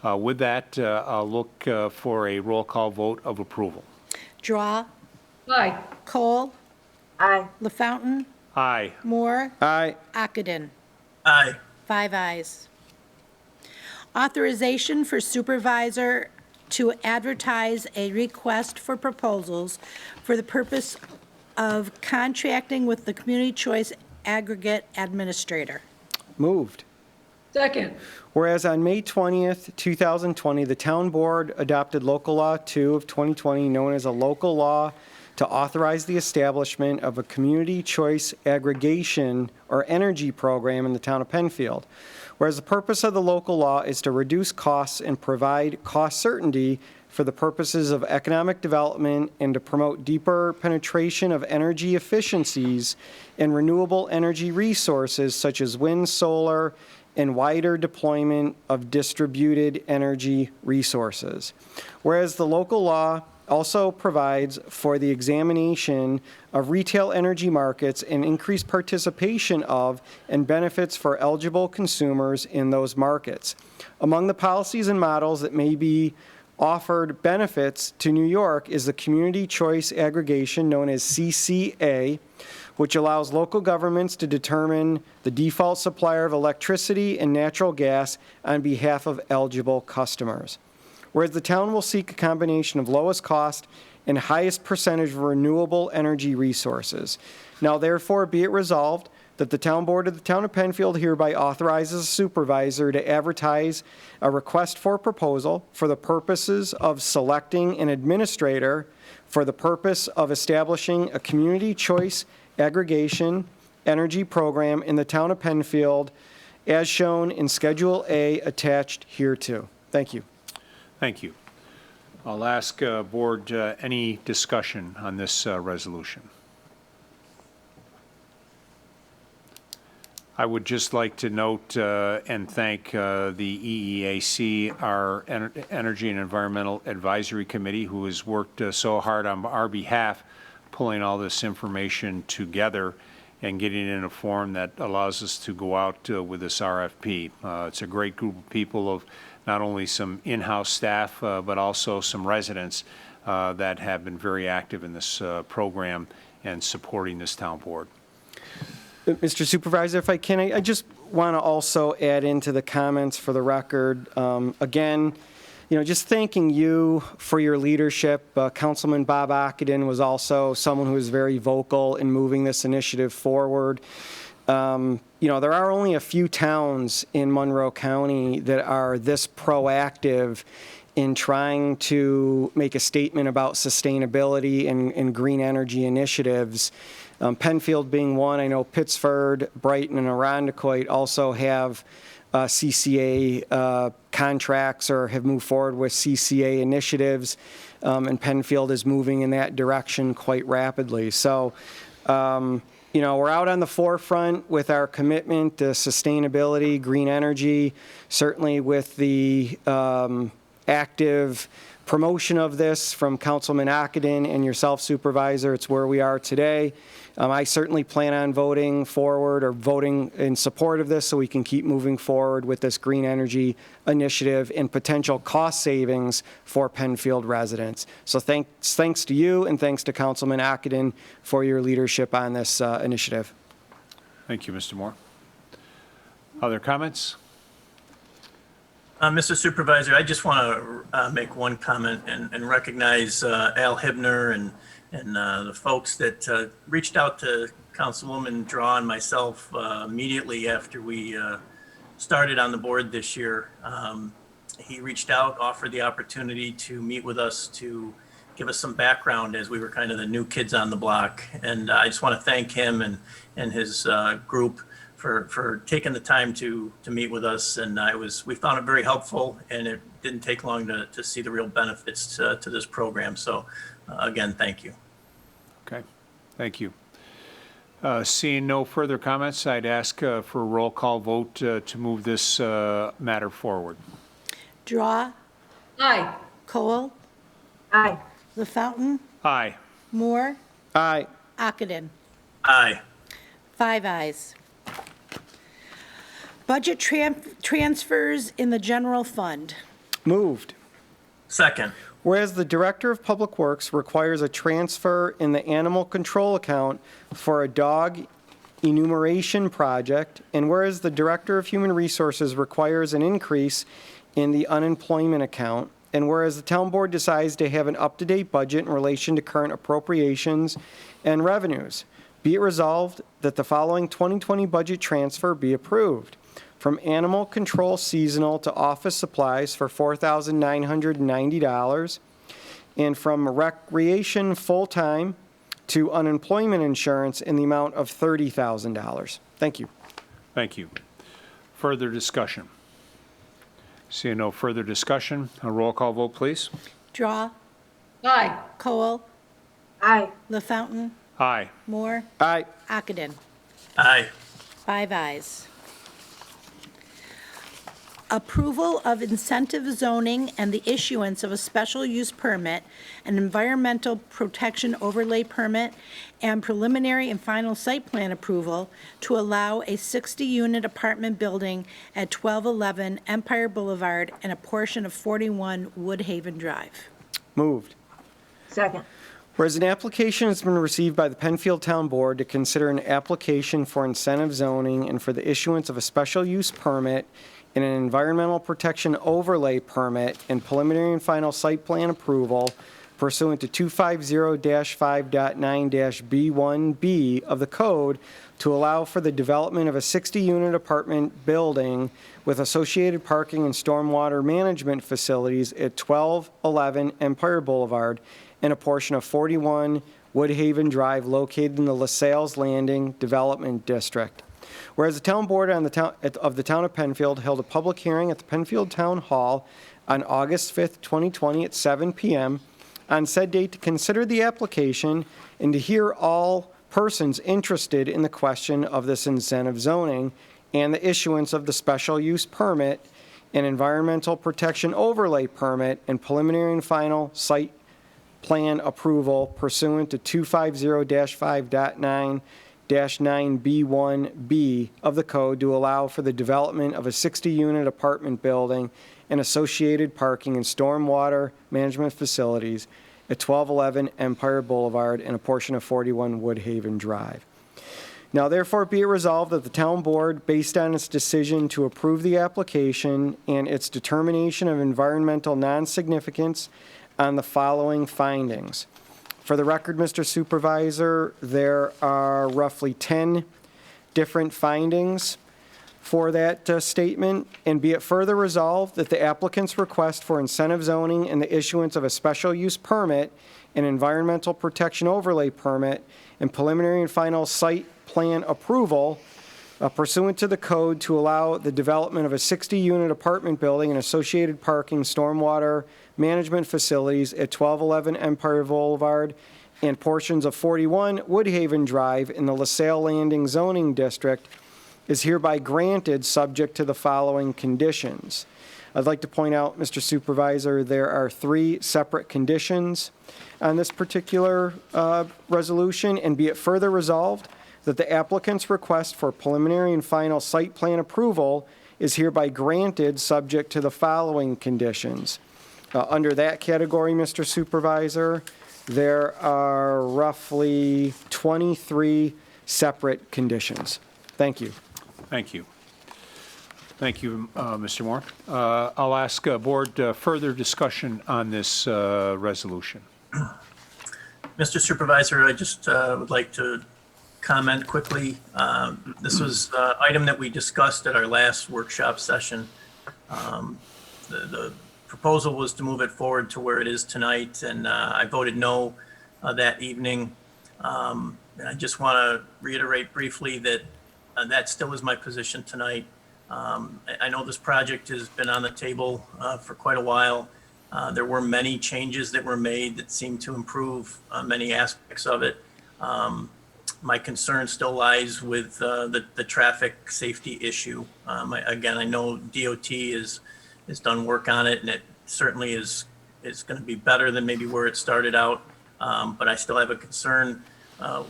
with that, I'll look for a roll call vote of approval. Draw, Aye. Cole, Aye. LaFountain, Aye. Moore, Aye. Ockenden. Aye. 5 ayes. Authorization for supervisor to advertise a request for proposals for the purpose of contracting with the Community Choice Aggregate Administrator. Moved. Second. Whereas on May 20th, 2020, the Town Board adopted Local Law 2 of 2020, known as a local law to authorize the establishment of a community choice aggregation or energy program in the town of Penfield. Whereas the purpose of the local law is to reduce costs and provide cost certainty for the purposes of economic development and to promote deeper penetration of energy efficiencies and renewable energy resources such as wind, solar, and wider deployment of distributed energy resources. Whereas the local law also provides for the examination of retail energy markets and increased participation of and benefits for eligible consumers in those markets. Among the policies and models that may be offered benefits to New York is the Community Choice Aggregation, known as CCA, which allows local governments to determine the default supplier of electricity and natural gas on behalf of eligible customers. Whereas the town will seek a combination of lowest cost and highest percentage of renewable energy resources. Now therefore be it resolved that the Town Board of the Town of Penfield hereby authorizes a supervisor to advertise a request for proposal for the purposes of selecting an administrator for the purpose of establishing a community choice aggregation energy program in the town of Penfield as shown in Schedule A attached hereto. Thank you. Thank you. I'll ask board any discussion on this resolution. I would just like to note and thank the EEAC, our Energy and Environmental Advisory Committee, who has worked so hard on our behalf, pulling all this information together and getting it in a form that allows us to go out with this RFP. It's a great group of people, of not only some in-house staff, but also some residents that have been very active in this program and supporting this town board. Mr. Supervisor, if I can, I just want to also add into the comments for the record. Again, just thanking you for your leadership. Councilman Bob Ockenden was also someone who was very vocal in moving this initiative forward. There are only a few towns in Monroe County that are this proactive in trying to make a statement about sustainability and green energy initiatives. Penfield being one. I know Pittsford, Brighton, and Irondequoit also have CCA contracts or have moved forward with CCA initiatives, and Penfield is moving in that direction quite rapidly. So, we're out on the forefront with our commitment to sustainability, green energy, certainly with the active promotion of this from Councilman Ockenden and yourself, Supervisor. It's where we are today. I certainly plan on voting forward or voting in support of this so we can keep moving forward with this green energy initiative and potential cost savings for Penfield residents. So thanks to you and thanks to Councilman Ockenden for your leadership on this initiative. Thank you, Mr. Moore. Other comments? Mr. Supervisor, I just want to make one comment and recognize Al Hibner and the folks that reached out to Councilwoman Draw and myself immediately after we started on the board this year. He reached out, offered the opportunity to meet with us to give us some background as we were kind of the new kids on the block. And I just want to thank him and his group for taking the time to meet with us. And we found it very helpful, and it didn't take long to see the real benefits to this program. So again, thank you. Okay, thank you. Seeing no further comments, I'd ask for a roll call vote to move this matter forward. Draw, Aye. Cole, Aye. LaFountain, Aye. Moore, Aye. Ockenden. Aye. 5 ayes. Budget transfers in the general fund. Moved. Second. Whereas the Director of Public Works requires a transfer in the animal control account for a dog enumeration project, and whereas the Director of Human Resources requires an increase in the unemployment account, and whereas the Town Board decides to have an up-to-date budget in relation to current appropriations and revenues, be it resolved that the following 2020 budget transfer be approved. From animal control seasonal to office supplies for $4,990, and from recreation full-time to unemployment insurance in the amount of $30,000. Thank you. Thank you. Further discussion? Seeing no further discussion, a roll call vote, please. Draw, Aye. Cole, Aye. LaFountain, Aye. Moore, Aye. Ockenden. Aye. 5 ayes. Approval of incentive zoning and the issuance of a special use permit, an environmental protection overlay permit, and preliminary and final site plan approval to allow a 60-unit apartment building at 1211 Empire Boulevard and a portion of 41 Woodhaven Drive. Moved. Second. Whereas an application has been received by the Penfield Town Board to consider an application for incentive zoning and for the issuance of a special use permit and an environmental protection overlay permit and preliminary and final site plan approval pursuant to 250-5.9-B1B of the code to allow for the development of a 60-unit apartment building with associated parking and stormwater management facilities at 1211 Empire Boulevard and a portion of 41 Woodhaven Drive located in the LaSalle's Landing Development District. Whereas the Town Board of the Town of Penfield held a public hearing at the Penfield Town Hall on August 5th, 2020 at 7 p.m. on said date to consider the application and to hear all persons interested in the question of this incentive zoning and the issuance of the special use permit and environmental protection overlay permit and preliminary and final site plan approval pursuant to 250-5.9-9B1B of the code to allow for the development of a 60-unit apartment building and associated parking and stormwater management facilities at 1211 Empire Boulevard and a portion of 41 Woodhaven Drive. Now therefore be it resolved that the Town Board, based on its decision to approve the application and its determination of environmental non-significance on the following findings. For the record, Mr. Supervisor, there are roughly 10 different findings for that statement, and be it further resolved that the applicant's request for incentive zoning and the issuance of a special use permit, an environmental protection overlay permit, and preliminary and final site plan approval pursuant to the code to allow the development of a 60-unit apartment building and associated parking, stormwater management facilities at 1211 Empire Boulevard and portions of 41 Woodhaven Drive in the LaSalle Landing zoning district is hereby granted subject to the following conditions. I'd like to point out, Mr. Supervisor, there are 3 separate conditions on this particular resolution, and be it further resolved that the applicant's request for preliminary and final site plan approval is hereby granted subject to the following conditions. Under that category, Mr. Supervisor, there are roughly 23 separate conditions. Thank you. Thank you. Thank you, Mr. Moore. I'll ask Board further discussion on this resolution. Mr. Supervisor, I just would like to comment quickly. This was an item that we discussed at our last workshop session. The proposal was to move it forward to where it is tonight, and I voted no that evening. And I just want to reiterate briefly that that still is my position tonight. I know this project has been on the table for quite a while. There were many changes that were made that seemed to improve many aspects of it. My concern still lies with the traffic safety issue. Again, I know DOT has done work on it, and it certainly is going to be better than maybe where it started out. But I still have a concern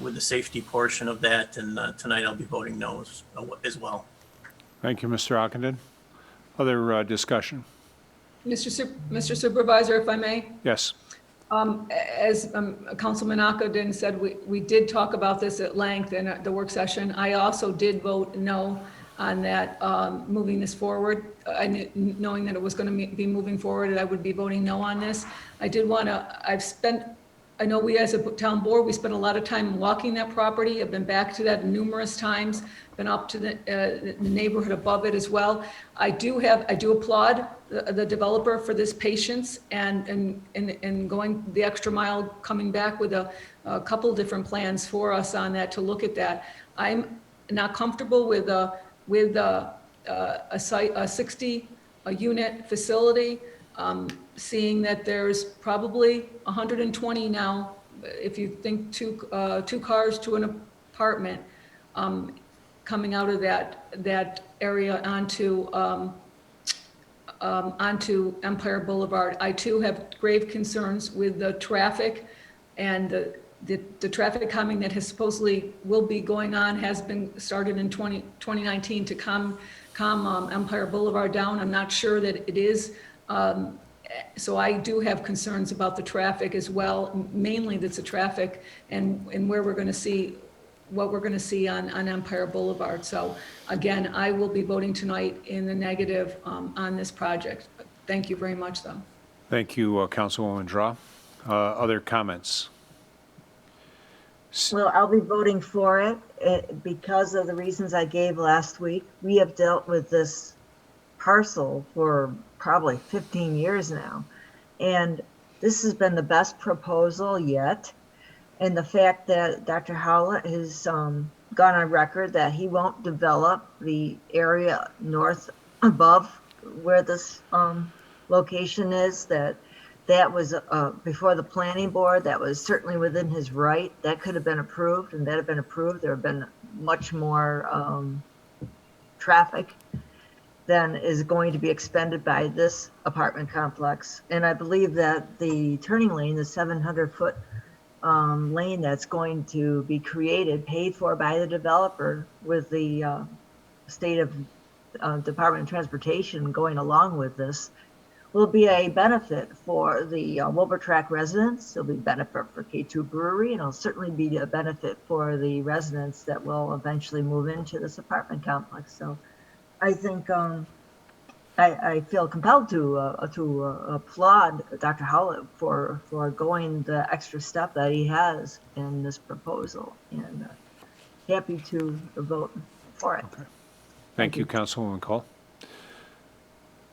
with the safety portion of that, and tonight I'll be voting no as well. Thank you, Mr. Ockenden. Other discussion? Mr. Supervisor, if I may? Yes. As Councilman Ockenden said, we did talk about this at length in the work session. I also did vote no on that, moving this forward. Knowing that it was going to be moving forward, I would be voting no on this. I know we as a town board, we spent a lot of time walking that property. I've been back to that numerous times, been up to the neighborhood above it as well. I do applaud the developer for this patience and going the extra mile, coming back with a couple different plans for us on that to look at that. I'm not comfortable with a 60 unit facility. Seeing that there's probably 120 now, if you think two cars to an apartment, coming out of that area onto Empire Boulevard. I too have grave concerns with the traffic and the traffic calming that has supposedly will be going on, has been started in 2019 to calm Empire Boulevard down. I'm not sure that it is. So I do have concerns about the traffic as well, mainly that's the traffic and where we're going to see, what we're going to see on Empire Boulevard. So again, I will be voting tonight in the negative on this project. Thank you very much, though. Thank you, Councilwoman Draw. Other comments? Well, I'll be voting for it because of the reasons I gave last week. We have dealt with this parcel for probably 15 years now. And this has been the best proposal yet. And the fact that Dr. Howlett has gone on record that he won't develop the area north above where this location is, that was before the planning board, that was certainly within his right. That could have been approved, and that had been approved. There have been much more traffic than is going to be expended by this apartment complex. And I believe that the turning lane, the 700-foot lane that's going to be created, paid for by the developer with the state of Department of Transportation going along with this, will be a benefit for the Wilbur Track residents. It'll be a benefit for K2 Brewery, and it'll certainly be a benefit for the residents that will eventually move into this apartment complex. So I think I feel compelled to applaud Dr. Howlett for going the extra step that he has in this proposal, and happy to vote for it. Okay. Thank you, Councilwoman Cole.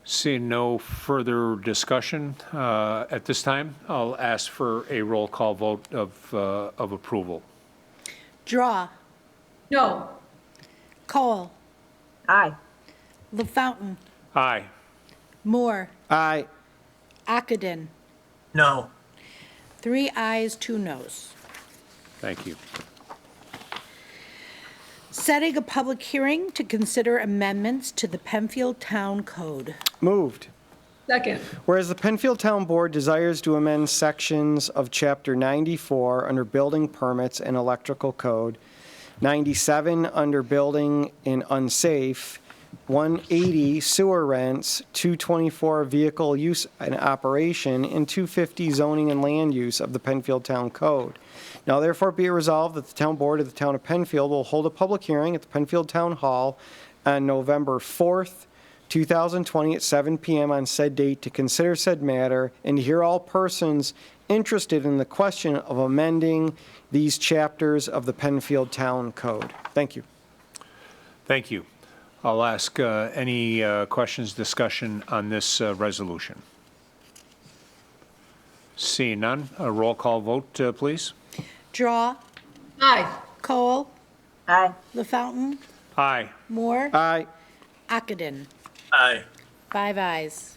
Seeing no further discussion at this time, I'll ask for a roll call vote of approval. Draw. No. Cole. Aye. LaFountain. Aye. Moore. Aye. Ockenden. No. 3 ayes, 2 noes. Thank you. Setting a public hearing to consider amendments to the Penfield Town Code. Moved. Second. Whereas the Penfield Town Board desires to amend sections of Chapter 94 under Building Permits and Electrical Code, 97 under Building and Unsafe, 180 sewer rents, 224 vehicle use and operation, and 250 zoning and land use of the Penfield Town Code. Now therefore be it resolved that the Town Board of the Town of Penfield will hold a public hearing at the Penfield Town Hall on November 4th, 2020 at 7 p.m. on said date to consider said matter and to hear all persons interested in the question of amending these chapters of the Penfield Town Code. Thank you. Thank you. I'll ask any questions, discussion on this resolution. Seeing none, a roll call vote, please. Draw. Aye. Cole. Aye. LaFountain. Aye. Moore. Aye. Ockenden. Aye. 5 ayes.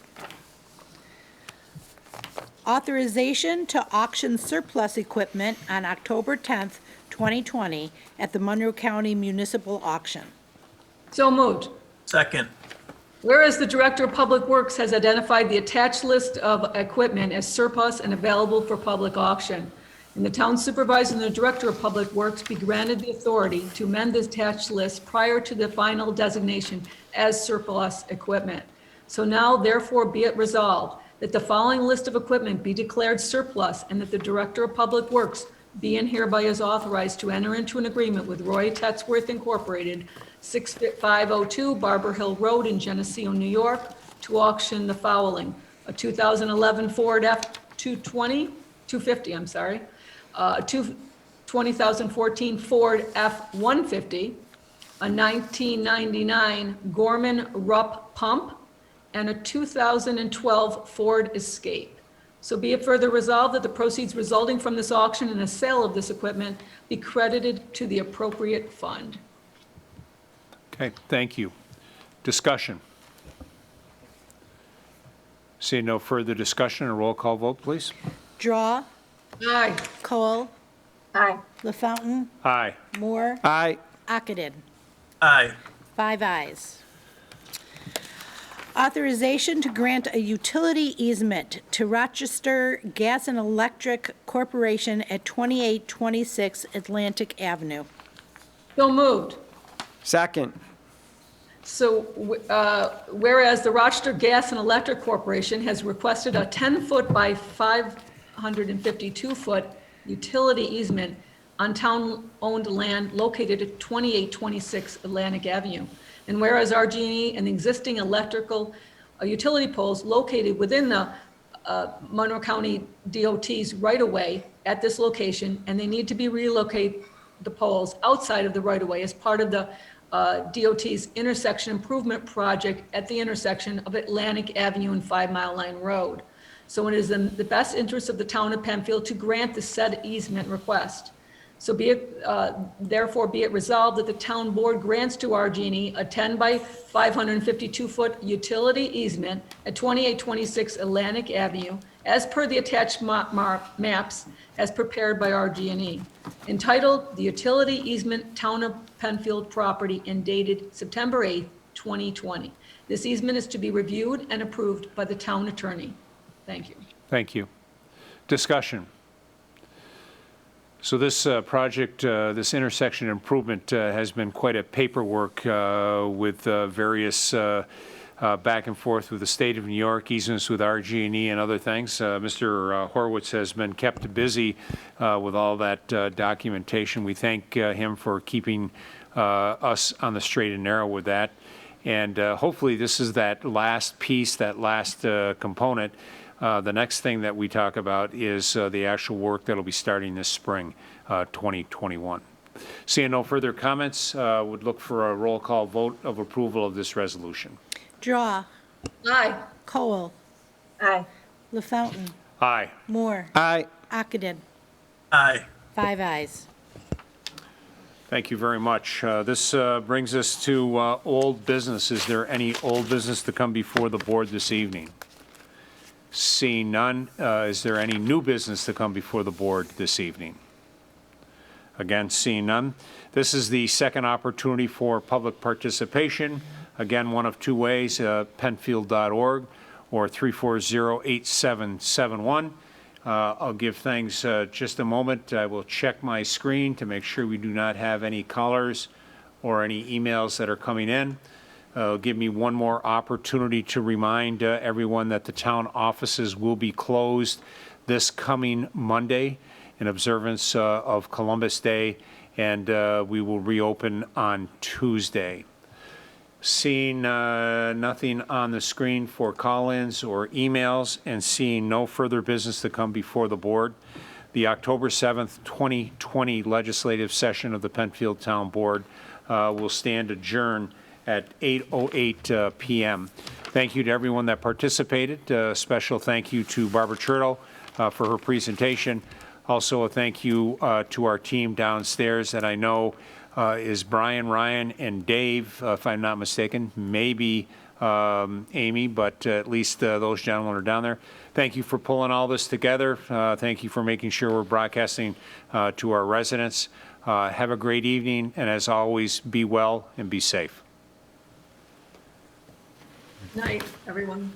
Authorization to auction surplus equipment on October 10th, 2020 at the Monroe County Municipal Auction. So moved. Second. Whereas the Director of Public Works has identified the attached list of equipment as surplus and available for public auction, and the Town Supervisor and the Director of Public Works be granted the authority to amend this attached list prior to the final designation as surplus equipment. So now therefore be it resolved that the following list of equipment be declared surplus and that the Director of Public Works be and hereby is authorized to enter into an agreement with Roy Tetzworth Incorporated, 6502 Barber Hill Road in Geneseo, New York, to auction the following: a 2011 Ford F-250, a 2014 Ford F-150, a 1999 Gorman Rupp pump, and a 2012 Ford Escape. So be it further resolved that the proceeds resulting from this auction and the sale of this equipment be credited to the appropriate fund. Okay, thank you. Discussion. Seeing no further discussion, a roll call vote, please. Draw. Aye. Cole. Aye. LaFountain. Aye. Moore. Aye. Ockenden. Aye. 5 ayes. Authorization to grant a utility easement to Rochester Gas and Electric Corporation at 2826 Atlantic Avenue. So moved. Second. So whereas the Rochester Gas and Electric Corporation has requested a 10-foot by 552-foot utility easement on town-owned land located at 2826 Atlantic Avenue. And whereas RG&E and the existing electrical utility poles located within the Monroe County DOT's right-of-way at this location, and they need to be relocate the poles outside of the right-of-way as part of the DOT's intersection improvement project at the intersection of Atlantic Avenue and 5 Mile Line Road. So it is in the best interest of the town of Penfield to grant the said easement request. So be it, therefore be it resolved that the town board grants to RG&E a 10 by 552-foot utility easement at 2826 Atlantic Avenue as per the attached maps as prepared by RG&E, entitled The Utility Easement Town of Penfield Property and dated September 8th, 2020. This easement is to be reviewed and approved by the town attorney. Thank you. Thank you. Discussion. So this project, this intersection improvement has been quite a paperwork with various back and forth with the state of New York, easements with RG&E and other things. Mr. Horowitz has been kept busy with all that documentation. We thank him for keeping us on the straight and narrow with that. And hopefully this is that last piece, that last component. The next thing that we talk about is the actual work that'll be starting this spring, 2021. Seeing no further comments, would look for a roll call vote of approval of this resolution. Draw. Aye. Cole. Aye. LaFountain. Aye. Moore. Aye. Ockenden. Aye. 5 ayes. Thank you very much. This brings us to old business. Is there any old business to come before the board this evening? Seeing none, is there any new business to come before the board this evening? Again, seeing none. This is the second opportunity for public participation. Again, one of two ways, penfield.org or 340-8771. I'll give things just a moment. I will check my screen to make sure we do not have any callers or any emails that are coming in. Give me one more opportunity to remind everyone that the town offices will be closed this coming Monday in observance of Columbus Day, and we will reopen on Tuesday. Seeing nothing on the screen for call-ins or emails and seeing no further business to come before the board, the October 7th, 2020 legislative session of the Penfield Town Board will stand adjourned at 8:08 p.m. Thank you to everyone that participated. Special thank you to Barbara Churto for her presentation. Also a thank you to our team downstairs that I know is Brian, Ryan, and Dave, if I'm not mistaken, maybe Amy, but at least those gentlemen are down there. Thank you for pulling all this together. Thank you for making sure we're broadcasting to our residents. Have a great evening, and as always, be well and be safe. Night, everyone.